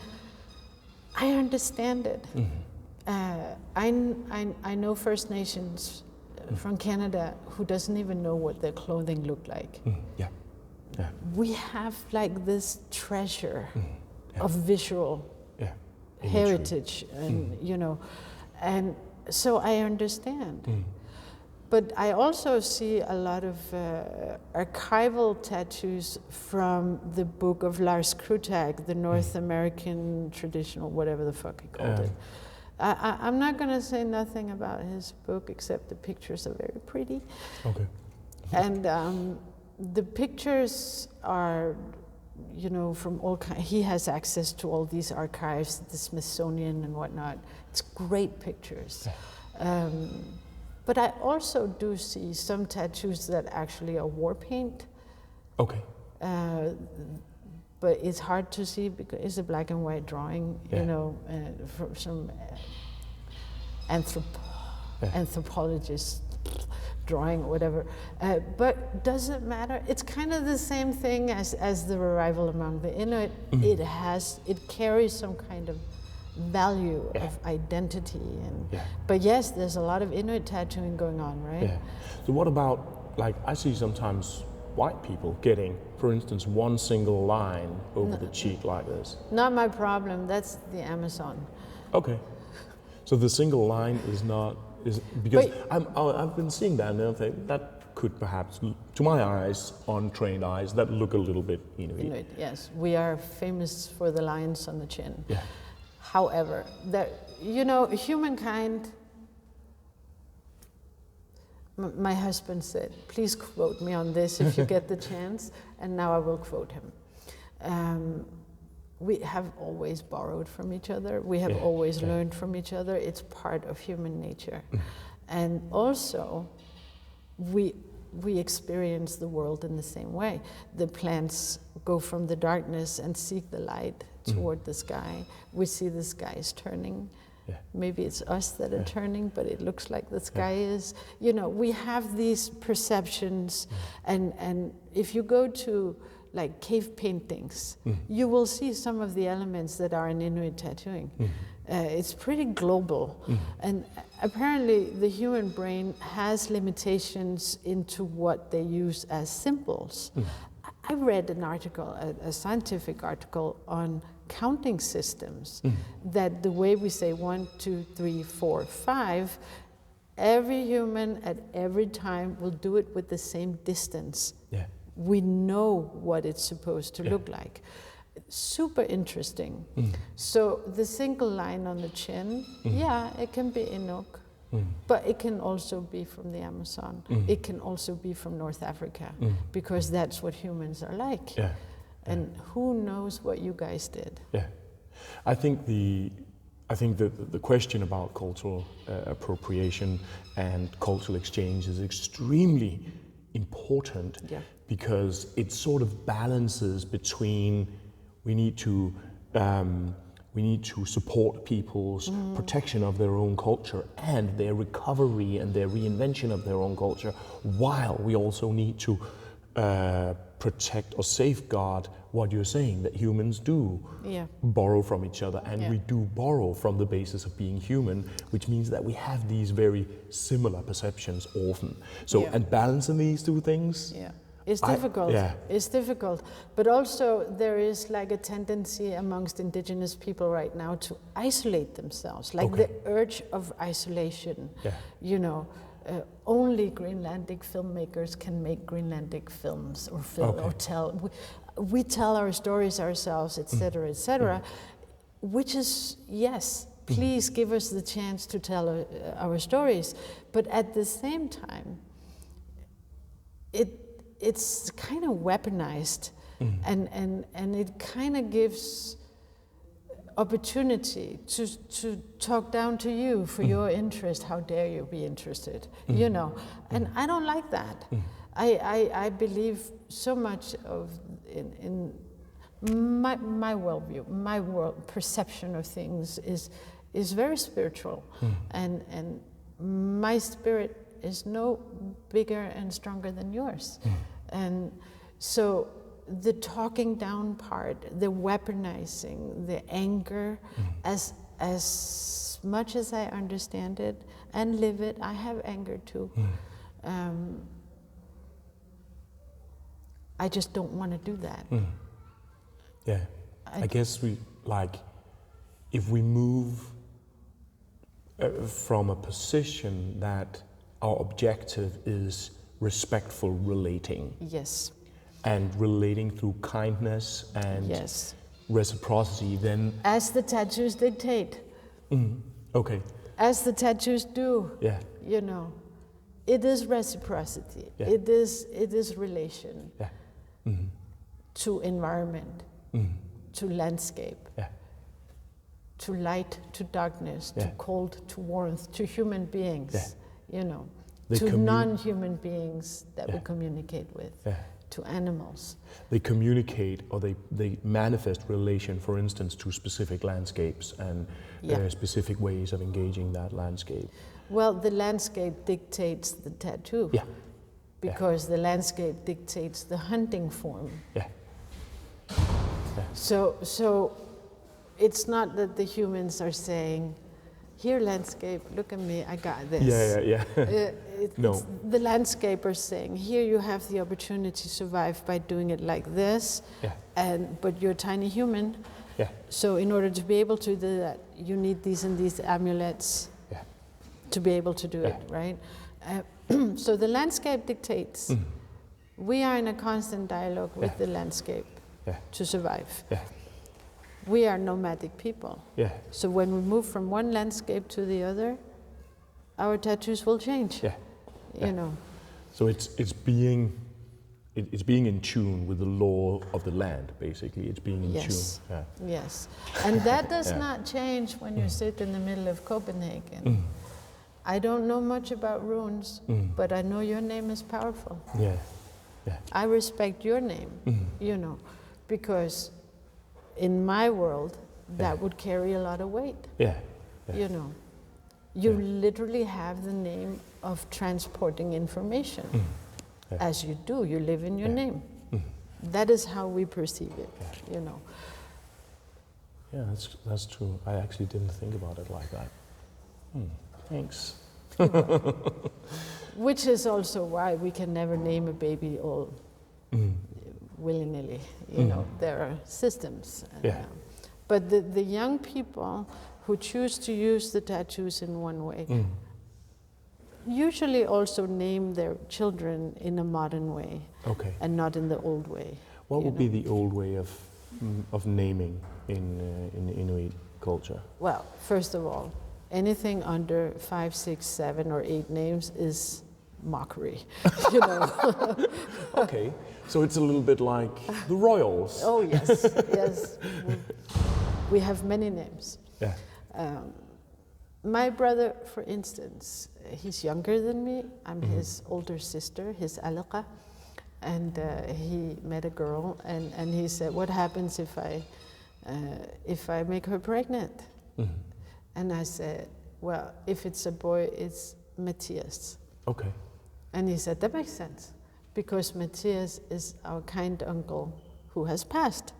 I understand it. I know First Nations from Canada who doesn't even know what their clothing looked like. We have like this treasure of visual heritage, and you know, and so I understand. But I also see a lot of archival tattoos from the book of Lars Krutag, the North American traditional, whatever the fuck he called it. I'm not going to say nothing about his book except the pictures are very pretty. Okay. And the pictures are, you know, from all kinds. He has access to all these archives, the Smithsonian and whatnot. It's great pictures. But I also do see some tattoos that actually are war paint. Okay. But it's hard to see because it's a black and white drawing, you know, from some anthropologist drawing, whatever. But doesn't matter. It's kind of the same thing as the arrival among the Inuit. It carries some kind of value of identity. And but yes, there's a lot of Inuit tattooing going on, right? Yeah. So what about, like, I see sometimes white people getting, for instance, one single line over the cheek like this. Not my problem. That's the Amazon. Okay. So the single line is not, because I've been seeing that and I think that could perhaps, to my eyes, untrained eyes, that look a little bit Inuit. Yes, we are famous for the lines on the chin. Yeah. However, humankind, my husband said, please quote me on this if you get the chance, and now I will quote him. We have always borrowed from each other. We have always learned from each other. It's part of human nature. And also, we experience the world in the same way. The plants go from the darkness and seek the light toward the sky. We see the sky is turning. Yeah. Maybe it's us that are turning, but it looks like the sky is. We have these perceptions, and if you go to like cave paintings, you will see some of the elements that are in Inuit tattooing. It's pretty global, and apparently the human brain has limitations into what they use as symbols. I read an article, a scientific article on counting systems, that the way we say 1, 2, 3, 4, 5, every human at every time will do it with the same distance. Yeah. We know what it's supposed to look like. Super interesting. So the single line on the chin, it can be Inuk, but it can also be from the Amazon. It can also be from North Africa, because that's what humans are like. Yeah. And who knows what you guys did? Yeah, I think the question about cultural appropriation and cultural exchange is extremely important, because it sort of balances between we need to support people's protection of their own culture and their recovery and their reinvention of their own culture, while we also need to protect or safeguard what you're saying, that humans do borrow from each other, and we do borrow from the basis of being human, which means that we have these very similar perceptions often. So, and balancing these two things, it's difficult. It's difficult, but also there is like a tendency amongst indigenous people right now to isolate themselves, like the urge of isolation. Only Greenlandic filmmakers can make Greenlandic films or or tell. We tell our stories ourselves, etc., etc. Which is, yes, please give us the chance to tell our stories, but at the same time, it's kind of weaponized, and it kind of gives opportunity to talk down to you for your interest. How dare you be interested, and I don't like that. I believe so much in my worldview, my world perception of things is very spiritual, and my spirit is no bigger and stronger than yours, and so the talking down part, the weaponizing, the anger, as much as I understand it and live it, I have anger too. I just don't want to do that. Yeah, I guess if we move from a position that our objective is respectful relating. Yes. And relating through kindness and reciprocity, then... As the tattoos dictate. Okay. As the tattoos do. Yeah. It is reciprocity. Yeah. It is relation. Yeah. To environment, to landscape, to light, to darkness, to cold, to warmth, to human beings, to non-human beings that we communicate with. Yeah. To animals. They communicate, or they manifest relation, for instance, to specific landscapes and specific ways of engaging that landscape. Well, the landscape dictates the tattoo. Yeah. Because the landscape dictates the hunting form. Yeah. So it's not that the humans are saying, here landscape, look at me, I got this. No. The landscaper saying, here you have the opportunity to survive by doing it like this, but you're a tiny human. Yeah. So in order to be able to do that, you need these and these amulets to be able to do it, right? So the landscape dictates. We are in a constant dialogue with the landscape to survive. We are nomadic people. So when we move from one landscape to the other, our tattoos will change. You know. So it's being in tune with the law of the land, basically. It's being in tune. Yes. And that does not change when you sit in the middle of Copenhagen. I don't know much about runes, but I know your name is powerful. I respect your name, you know, because in my world, that would carry a lot of weight. You know, you literally have the name of transporting information. As you do, you live in your name. That is how we perceive it, you know. Yeah, that's true. I actually didn't think about it like that. Thanks. Which is also why we can never name a baby all willy-nilly. You know, there are systems. But the young people who choose to use the tattoos in one way usually also name their children in a modern way and not in the old way. What would be the old way of naming in Inuit culture? Well, first of all, anything under 5, 6, 7, or 8 names is mockery, you know. So it's a little bit like the royals. Oh yes, yes. We have many names. My brother, for instance, he's younger than me. I'm his older sister, his alaqa, and he met a girl, and he said, "What happens if I make her pregnant?" And I said, "Well, if it's a boy, it's Matthias." And he said, "That makes sense, because Matthias is our kind uncle who has passed,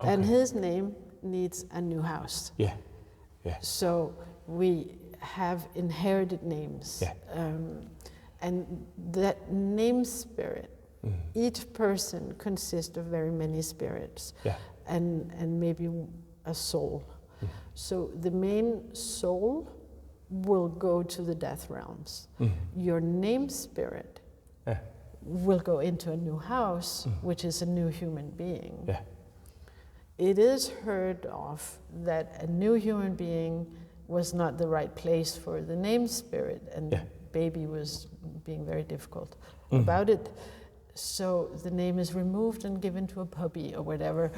and his name needs a new house." So we have inherited names, and that name spirit. Each person consists of very many spirits, and maybe a soul. So the main soul will go to the death realms. Your name spirit will go into a new house, which is a new human being. It is heard of that a new human being was not the right place for the name spirit, and the baby was being very difficult about it. So the name is removed and given to a puppy or whatever,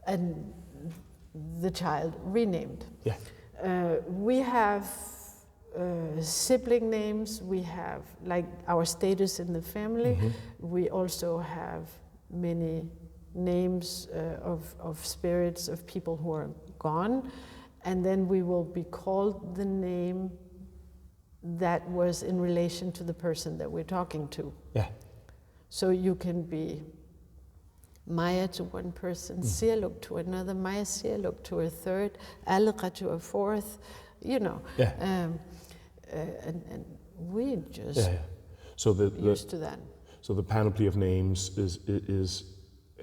and the child renamed. We have sibling names, we have like our status in the family. We also have many names of spirits of people who are gone, and then we will be called the name that was in relation to the person that we're talking to. So you can be Maya to one person, Sialuk to another, Maya Sialuk to a third, Alaqa to a fourth, you know. And we just so used to that. So the panoply of names is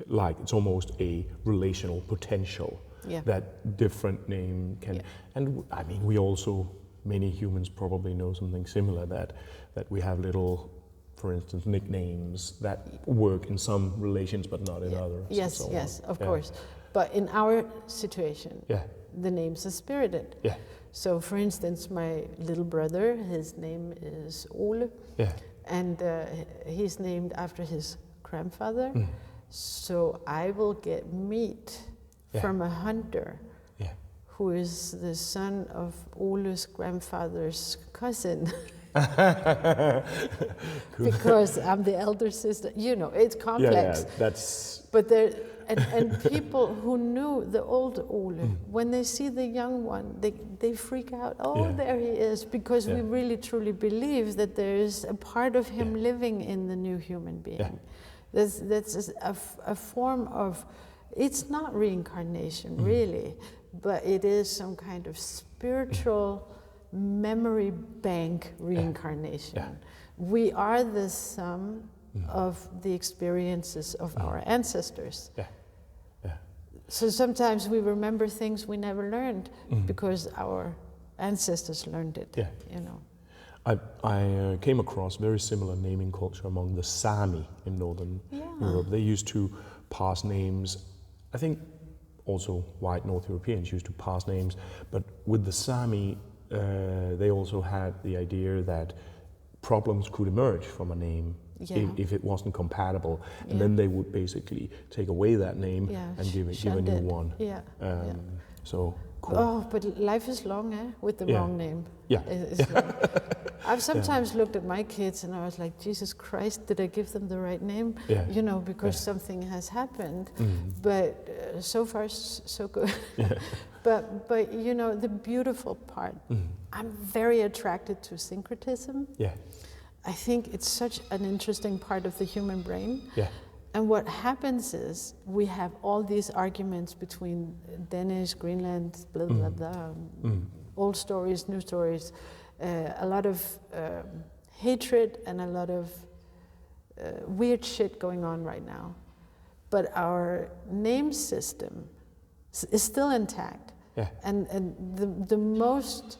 like, it's almost a relational potential that different name can, and I mean, we also, many humans probably know something similar, that we have little, for instance, nicknames that work in some relations but not in others. Yes, of course. But in our situation, the names are spirited. So, for instance, my little brother, his name is Ole, and he's named after his grandfather. So I will get meat from a hunter who is the son of Ole's grandfather's cousin. Because I'm the elder sister, you know, it's complex. But there, and people who knew the old Ole, when they see the young one, they freak out. Oh, there he is, because we really truly believe that there is a part of him living in the new human being. That's a form of, it's not reincarnation really, but it is some kind of spiritual memory bank reincarnation. We are the sum of the experiences of our ancestors. So sometimes we remember things we never learned because our ancestors learned it, you know. I came across very similar naming culture among the Sami in Northern Europe. They used to pass names, I think also white North Europeans used to pass names, but with the Sami, they also had the idea that problems could emerge from a name if it wasn't compatible, and then they would basically take away that name and give a new one. So cool. Oh, but life is long, with the wrong name. Yeah. It's long. I've sometimes looked at my kids and I was like, Jesus Christ, did I give them the right name? You know, because something has happened. But so far, so good. But you know, the beautiful part, I'm very attracted to syncretism. I think it's such an interesting part of the human brain. And what happens is we have all these arguments between Danish, Greenland, blah, blah, blah, old stories, new stories, a lot of hatred and a lot of weird shit going on right now. But our name system is still intact. And the most,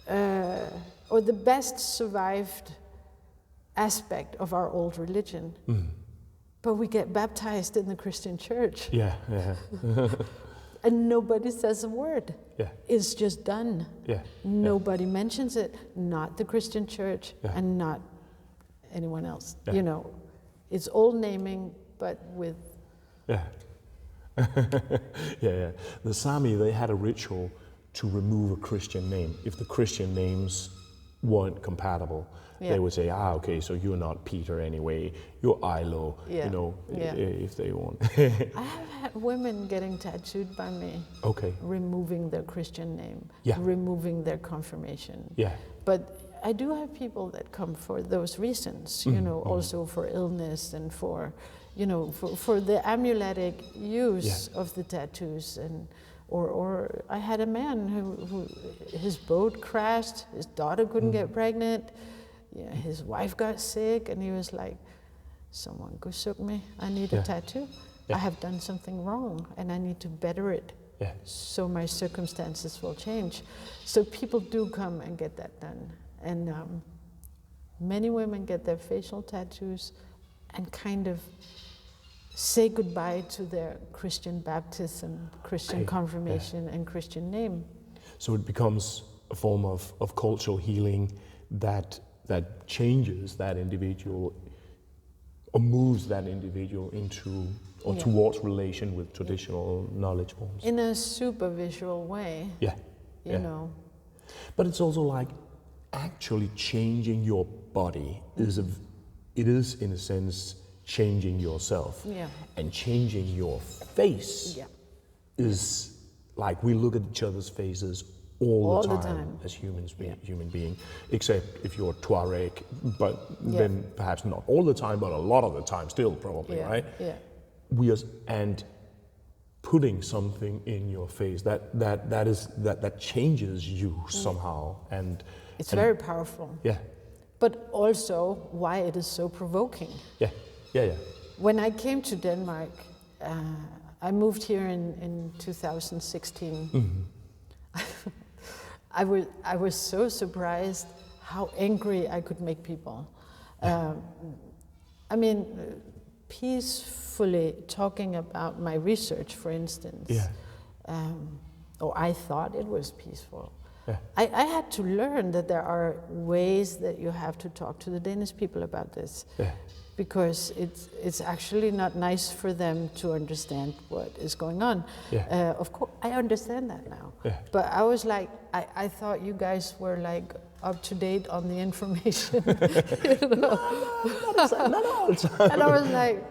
or the best survived aspect of our old religion. But we get baptized in the Christian church. And nobody says a word. It's just done. Nobody mentions it, not the Christian church and not anyone else. You know, it's old naming, but with... The Sami, they had a ritual to remove a Christian name if the Christian names weren't compatible. They would say, okay, so you're not Peter anyway, you're Ilo, you know, if they want. I have had women getting tattooed by me, removing their Christian name, removing their confirmation. But I do have people that come for those reasons, you know, also for illness and for, you know, for the amuletic use of the tattoos. And or I had a man who his boat crashed, his daughter couldn't get pregnant. His wife got sick, and he was like, someone go soak me, I need a tattoo. I have done something wrong, and I need to better it, so my circumstances will change. So people do come and get that done. And many women get their facial tattoos and kind of say goodbye to their Christian baptism, Christian confirmation, and Christian name. So it becomes a form of cultural healing that changes that individual or moves that individual into or towards relation with traditional knowledge forms. In a super visual way. You know. But it's also like actually changing your body it is in a sense changing yourself. And changing your face is like we look at each other's faces all the time as human being, except if you're Tuareg, but then perhaps not all the time, but a lot of the time still probably, right? And putting something in your face that changes you somehow, and it's very powerful. But also why it is so provoking. When I came to Denmark, I moved here in 2016. I was so surprised how angry I could make people. I mean, peacefully talking about my research, for instance, or I thought it was peaceful. I had to learn that there are ways that you have to talk to the Danish people about this. Because it's actually not nice for them to understand what is going on. Of course, I understand that now. But I was like, I thought you guys were like up to date on the information. You know? Not all the time. And I was like,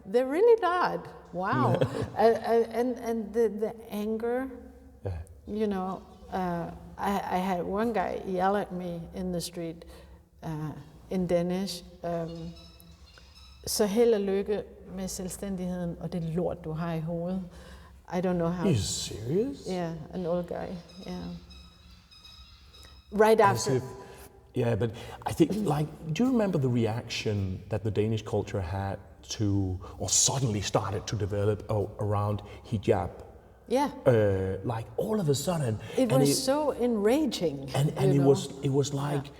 they're really not. Wow. And the anger, you know, I had one guy yell at me in the street in Danish. Så held og lykke med selvstændigheden og det lort, du har i hovedet. I don't know how... Are you serious? Yeah, an old guy, Right after... But I think, like, do you remember the reaction that the Danish culture had to, or suddenly started to develop around hijab? Like, all of a sudden... It was so enraging. And it was like...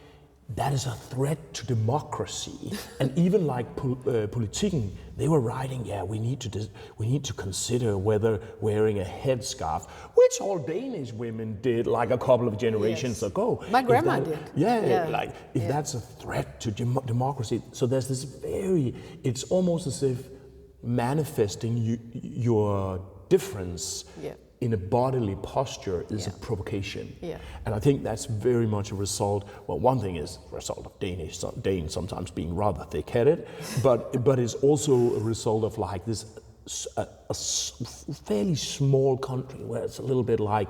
that is a threat to democracy. And even like Politiken, they were writing, we need to consider whether wearing a headscarf, which all Danish women did like a couple of generations ago. My grandma did. If that's a threat to democracy, so there's this it's almost as if manifesting your difference in a bodily posture is a provocation. And I think that's very much a result, one thing is a result of Danes sometimes being rather thick-headed, but it's also a result of like this a fairly small country where it's a little bit like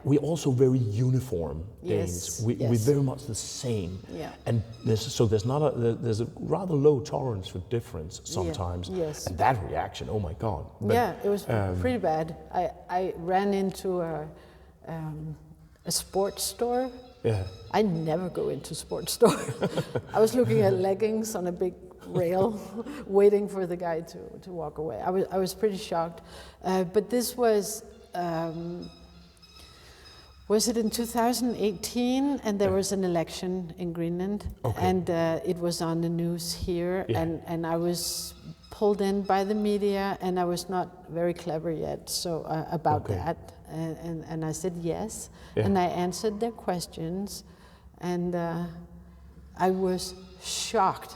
we're also very uniform Danes. We're very much the same, and there's a rather low tolerance for difference sometimes. And that reaction, oh my God! It was pretty bad. I ran into a sports store. I never go into sports store. I was looking at leggings on a big rail, waiting for the guy to walk away. I was pretty shocked. But this was it in 2018? And there was an election in Greenland, and it was on the news here, and I was pulled in by the media, and I was not very clever yet, so about that, and I said yes, and I answered their questions, and I was shocked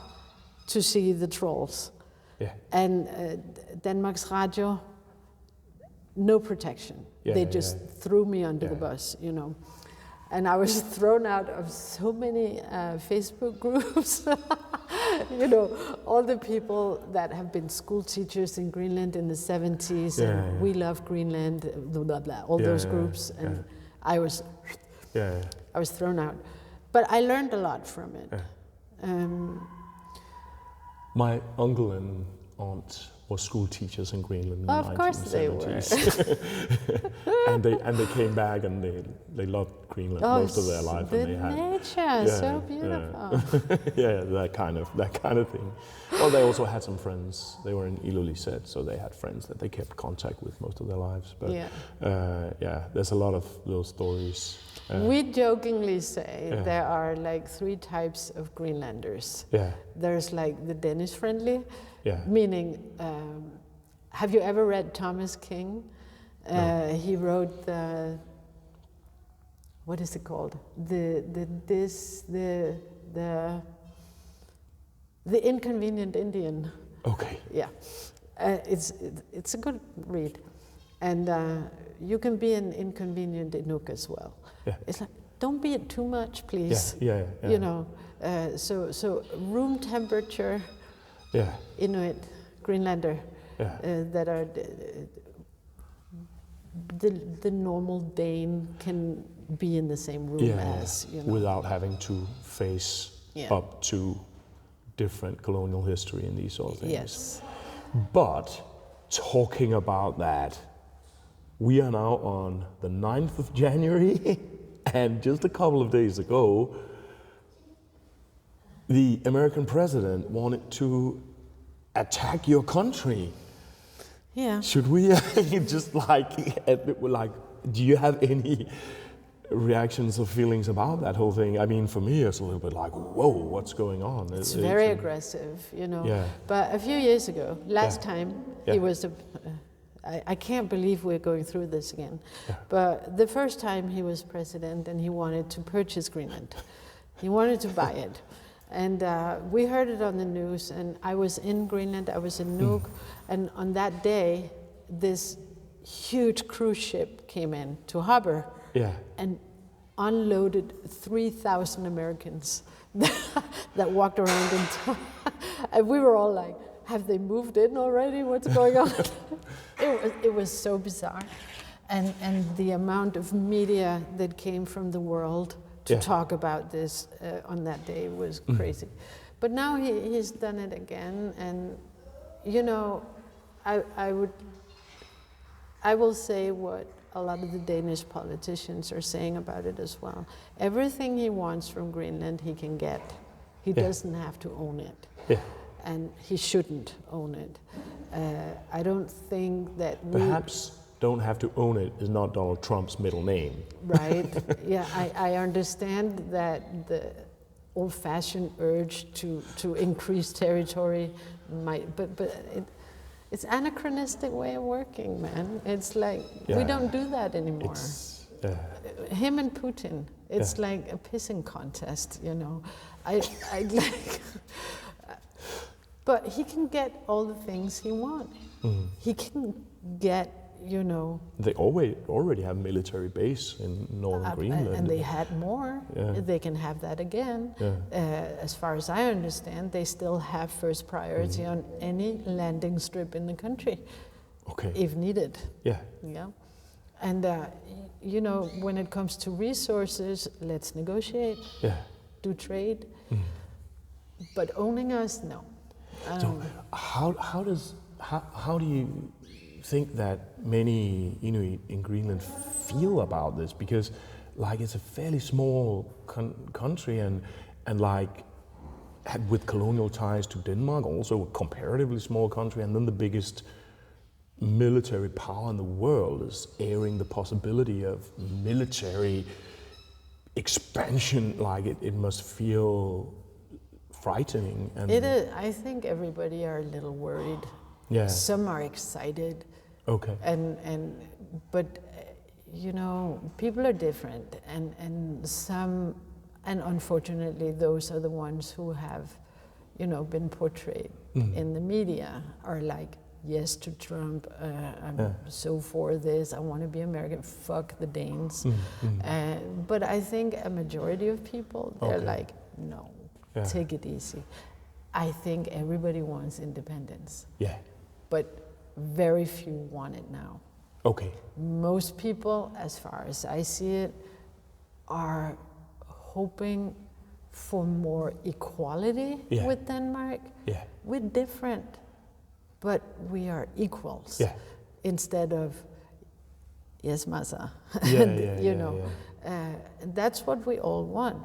to see the trolls. And Danmarks Radio, no protection. They just threw me under the bus, And I was thrown out of so many Facebook groups. All the people that have been school teachers in Greenland in the 70s, and We Love Greenland, blah, blah, blah, all those groups. And I was thrown out. But I learned a lot from it. My uncle and aunt were school teachers in Greenland in the 1970s. Of course they were. and they came back and they loved Greenland most of their life. The and they had nature, so beautiful. that kind of thing. Well, they also had some friends. They were in Ilulissat, so they had friends that they kept contact with most of their lives. But there's a lot of those stories. We jokingly say there are like 3 types of Greenlanders. There's like the Danish friendly, meaning, have you ever read Thomas King? No. He wrote what is it called? The Inconvenient Indian. Okay. Yeah, it's a good read, and you can be an inconvenient Inuk as well. It's like, don't be it too much, please. So room temperature. Inuit, Greenlander, that are the normal Dane can be in the same room as, without having to face up to different colonial history and these sort of things. Yes. But talking about that, we are now on the 9th of January, and just a couple of days ago, the American president wanted to attack your country. Should we just do you have any reactions or feelings about that whole thing? I mean, for me, it's a little bit like, whoa, what's going on? It's very aggressive, But a few years ago, last time, he was I can't believe we're going through this again. But the first time he was president and he wanted to purchase Greenland. He wanted to buy it. And we heard it on the news, and I was in Greenland, I was in Nuuk, and on that day, this huge cruise ship came in to harbor and unloaded 3,000 Americans that walked around in town. And we were all like, have they moved in already? What's going on? It was so bizarre. And the amount of media that came from the world to talk about this on that day was crazy. But now he's done it again, and I will say what a lot of the Danish politicians are saying about it as well. Everything he wants from Greenland he can get. He doesn't have to own it. And he shouldn't own it. I don't think that perhaps don't have to own it is not Donald Trump's middle name. Right. I understand that old-fashioned urge to increase territory it's anachronistic way of working, man. It's like we don't do that anymore. Him and Putin, it's like a pissing contest, you know. I like, but he can get all the things he wants. He can get, you know. They already have military base in northern Greenland. And they had more. They can have that again. As far as I understand, they still have first priority on any landing strip in the country, if needed. Yeah. And, you know, when it comes to resources, let's negotiate, do trade. But owning us, no. So how do you think that many Inuit in Greenland feel about this? Because like it's a fairly small country and like with colonial ties to Denmark, also a comparatively small country, and then the biggest military power in the world is airing the possibility of military expansion. Like it must feel frightening. And it is. I think everybody are a little worried. Some are excited. But you know, people are different, and some, and unfortunately, those are the ones who have, you know, been portrayed in the media, are like, yes to Trump, I'm so for this, I want to be American, fuck the Danes. But I think a majority of people, they're like, no, take it easy. I think everybody wants independence. But very few want it now. Most people, as far as I see it, are hoping for more equality with Denmark. We're different, but we are equals. Instead of, yes, Masa. You know. That's what we all want,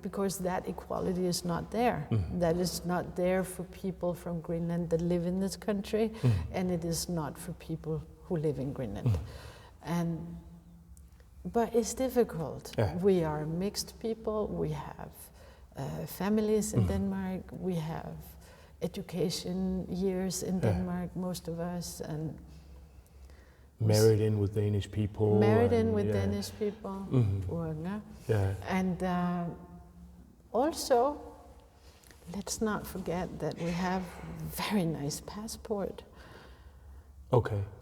because that equality is not there. That is not there for people from Greenland that live in this country, and it is not for people who live in Greenland. But it's difficult. We are mixed people, we have families in Denmark, we have education years in Denmark, most of us, and married in with Danish people. Danish people. And also, let's not forget that we have very nice passport.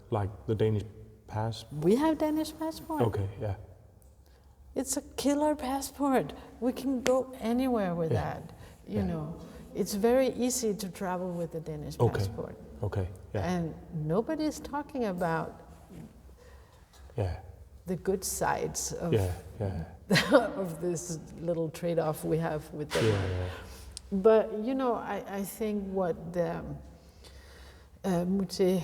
Like the Danish passport? We have Danish passport. It's a killer passport. We can go anywhere with that, you know. It's very easy to travel with the Danish passport. And nobody's talking about the good sides of, of this little trade-off we have with them. But, you know, I think what the Muti,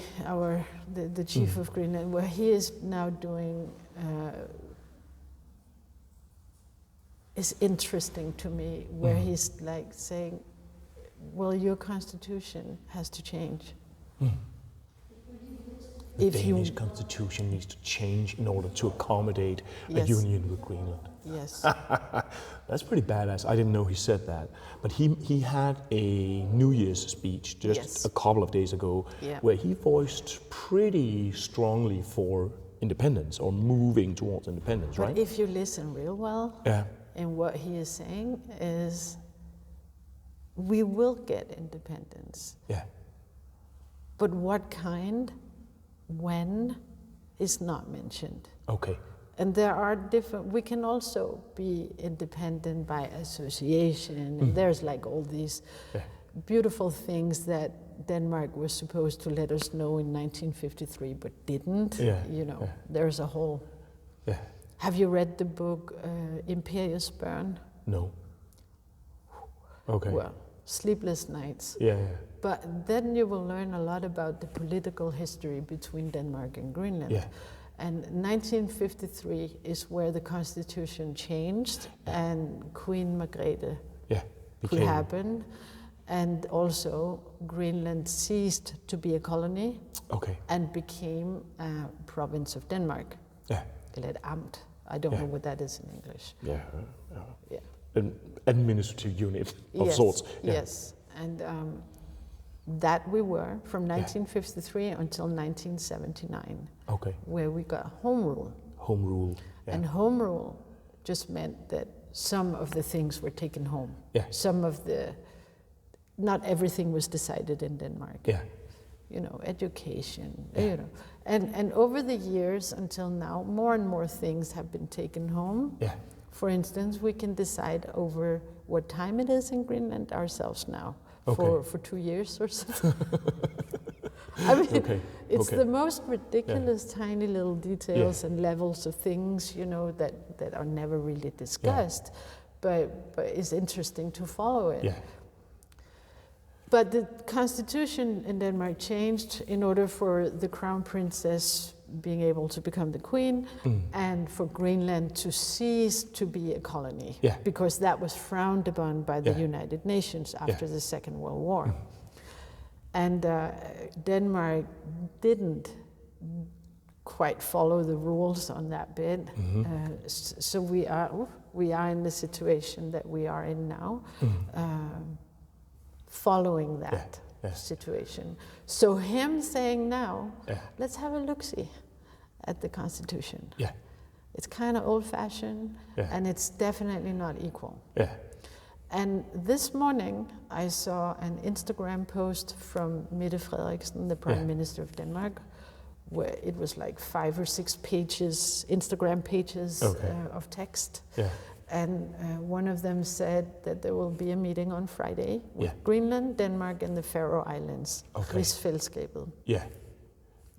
the chief of Greenland, what he is now doing is interesting to me, where he's like saying, well, your constitution has to change. The Danish constitution needs to change in order to accommodate a union with Greenland. That's pretty badass. I didn't know he said that. But he had a New Year's speech just a couple of days ago where he voiced pretty strongly for independence, or moving towards independence, right? But if you listen real well, and what he is saying is, we will get independence. But what kind, when, is not mentioned. And there are different, we can also be independent by association, and there's like all these beautiful things that Denmark was supposed to let us know in 1953, but didn't. You know, there's a whole... Have you read the book Imperiets Børn? No. Well, Sleepless Nights. But then you will learn a lot about the political history between Denmark and Greenland. And 1953 is where the constitution changed, and Queen Margrethe could happen. And also Greenland ceased to be a colony and became a province of Denmark. Eller et amt. I don't know what that is in English. an administrative unit of sorts. Yeah. Yes, and that we were from 1953 until 1979. Okay. Where we got home rule. Home rule. Yeah. And home rule just meant that some of the things were taken home. Yeah. Not everything was decided in Denmark. Yeah. You know, education, you know. And over the years until now, more and more things have been taken home. Yeah. For instance, we can decide over what time it is in Greenland ourselves now for 2 years or so. I mean, it's the most ridiculous tiny little details and levels of things, you know, that are never really discussed, but it's interesting to follow it. Yeah. But the constitution in Denmark changed in order for the crown princess being able to become the queen and for Greenland to cease to be a colony, because that was frowned upon by the United Nations after the Second World War. And Denmark didn't quite follow the rules on that bit. So we are in the situation that we are in now, following that situation. So him saying now, let's have a look-see at the Constitution. Yeah. It's kind of old-fashioned, and it's definitely not equal. Yeah. And this morning, I saw an Instagram post from Mette Frederiksen, the Prime Minister of Denmark, where it was like 5 or 6 pages, Instagram pages of text. Yeah. And one of them said that there will be a meeting on Friday with Greenland, Denmark, and the Faroe Islands. Rigsfællesskabet. Yeah.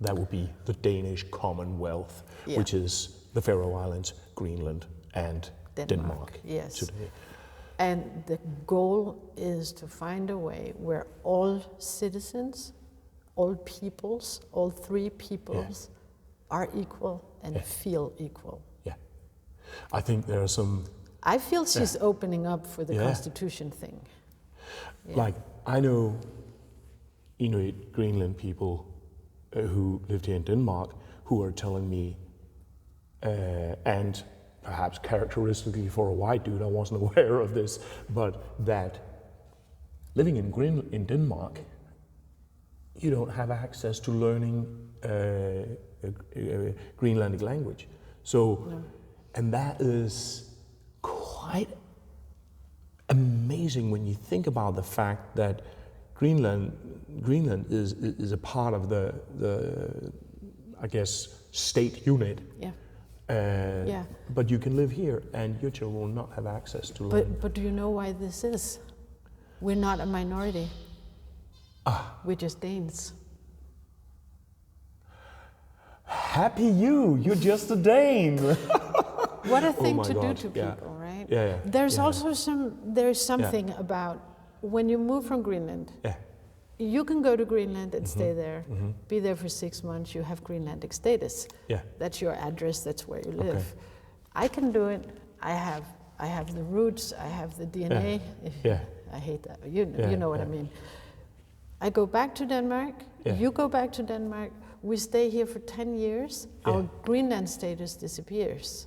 That would be the Danish Commonwealth, which is the Faroe Islands, Greenland, and Denmark. Yes. Today. And the goal is to find a way where all citizens, all peoples, all 3 peoples are equal and feel equal. Yeah. I think there are some... I feel she's opening up for the Constitution thing. Yeah. Like, I know Inuit Greenland people who lived here in Denmark who are telling me, and perhaps characteristically for a white dude, I wasn't aware of this, but that living in Denmark, you don't have access to learning Greenlandic language. So, and that is quite amazing when you think about the fact that Greenland is a part of the I guess state unit. Yeah. But you can live here, and your children will not have access to learning. But do you know why this is? We're not a minority. We're just Danes. Happy you! You're just a Dane. What a thing to do to people, right? Yeah. There's also something about when you move from Greenland. You can go to Greenland and stay there, be there for 6 months, you have Greenlandic status. That's your address, that's where you live. I can do it. I have the roots, I have the DNA. I hate that. You know what I mean. I go back to Denmark, you go back to Denmark, we stay here for 10 years, our Greenland status disappears.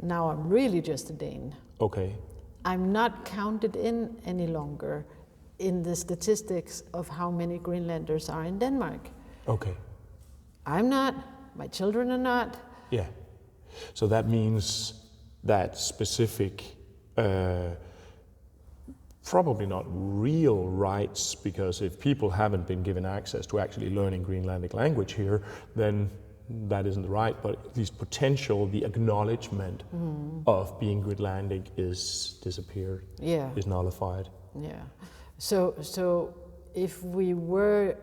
Now I'm really just a Dane. I'm not counted in any longer in the statistics of how many Greenlanders are in Denmark. I'm not, my children are not. So that means that specific, probably not real rights, because if people haven't been given access to actually learning Greenlandic language here, then that isn't the right, but at least potential, the acknowledgement of being Greenlandic is disappeared, is nullified. So if we were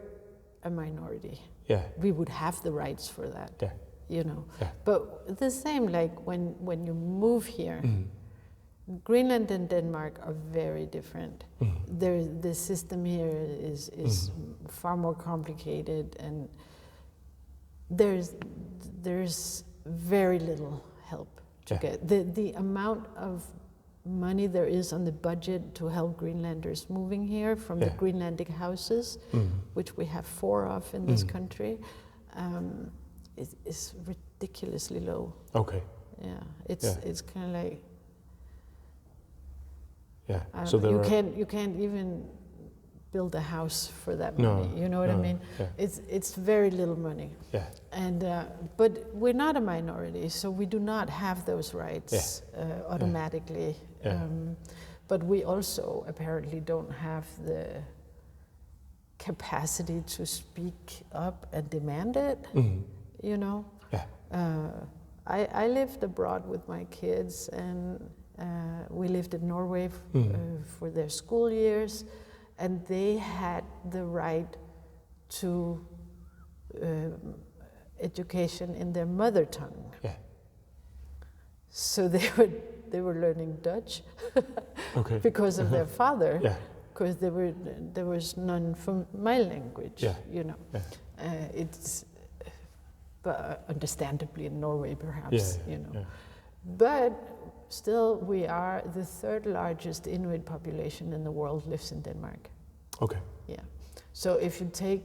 a minority, we would have the rights for that, you know. But the same, like when you move here, Greenland and Denmark are very different. The system here is far more complicated, and there's very little help to get. The amount of money there is on the budget to help Greenlanders moving here from the Greenlandic houses, which we have 4 of in this country, is ridiculously low. It's kind of like, Yeah. So you can't even build a house for that money. You know what I mean? Yeah. It's very little money. Yeah. And but we're not a minority, so we do not have those rights automatically. Yeah. But we also apparently don't have the capacity to speak up and demand it. Mm-hmm. You know. Yeah. I lived abroad with my kids, and we lived in Norway for their school years, and they had the right to education in their mother tongue. Yeah. So they were learning Dutch okay. because of their father. Yeah. Because there was none from my language. Yeah. You know. Yeah. It's. But understandably in Norway, perhaps, you know. Yeah. But still, we are the third largest Inuit population in the world lives in Denmark. Okay. Yeah. So if you take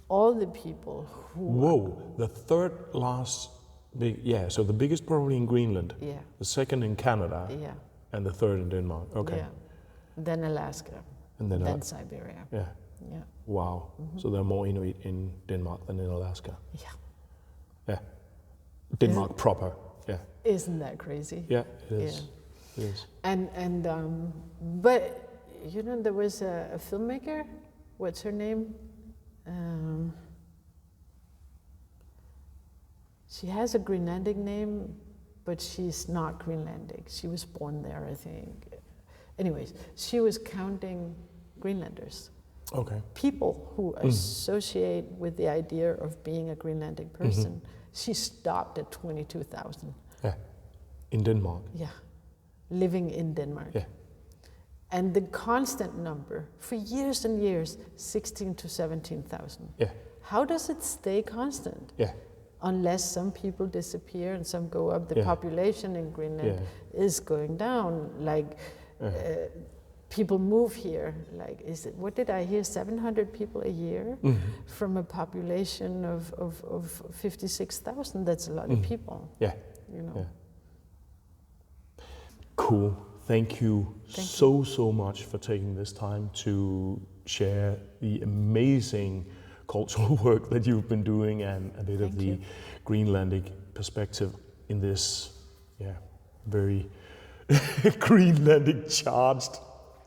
all the people who... Whoa, the third last big... Yeah, so the biggest probably in Greenland. Yeah. The second in Canada. Yeah. And the third in Denmark. Okay. Yeah. Then Alaska. And then Siberia. Yeah. Yeah. Wow. Mm-hmm. So there are more Inuit in Denmark than in Alaska. Yeah. Yeah. Denmark proper. Yeah. Isn't that crazy? Yeah, it is. Yeah. It is. And but you know, there was a filmmaker. What's her name? She has a Greenlandic name, but she's not Greenlandic. She was born there, I think. Anyways, she was counting Greenlanders. Okay. People who associate with the idea of being a Greenlandic person. Mm-hmm. She stopped at 22,000. Yeah. In Denmark. Yeah. Living in Denmark. Yeah. And the constant number for years and years, 16 to 17,000. Yeah. How does it stay constant? Yeah. Unless some people disappear and some go up, the population in Greenland is going down. Like people move here. Like, what did I hear? 700 people a year from a population of 56,000. That's a lot of people. Yeah. You know. Yeah. Cool. Thank you so much for taking this time to share the amazing cultural work that you've been doing and a bit of the Greenlandic perspective in this, very Greenlandic charged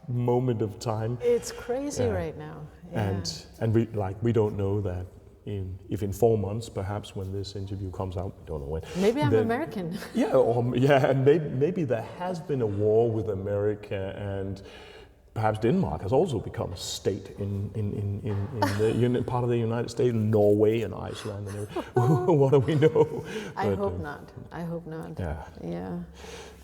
moment of time. It's crazy right now. Yeah. And we don't know that if in 4 months, perhaps when this interview comes out, we don't know when. Maybe I'm American. And maybe there has been a war with America, and perhaps Denmark has also become a state in the part of the United States, Norway and Iceland and everything. What do we know? I hope not. I hope not. Yeah.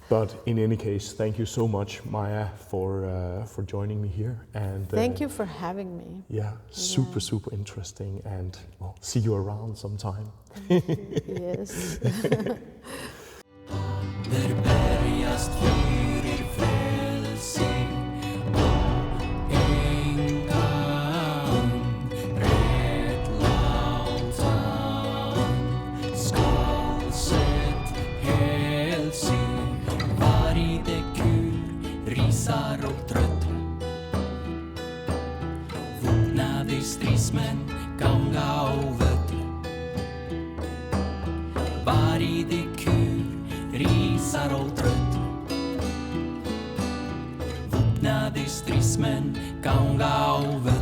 But in any case, thank you so much, Maja, for joining me here. And thank you for having me. Yeah, super interesting, and see you around sometime. Yes. Strismenn ganga á völlu. Varði kur rísar og tröll. Vopnaði strismenn ganga á völlu.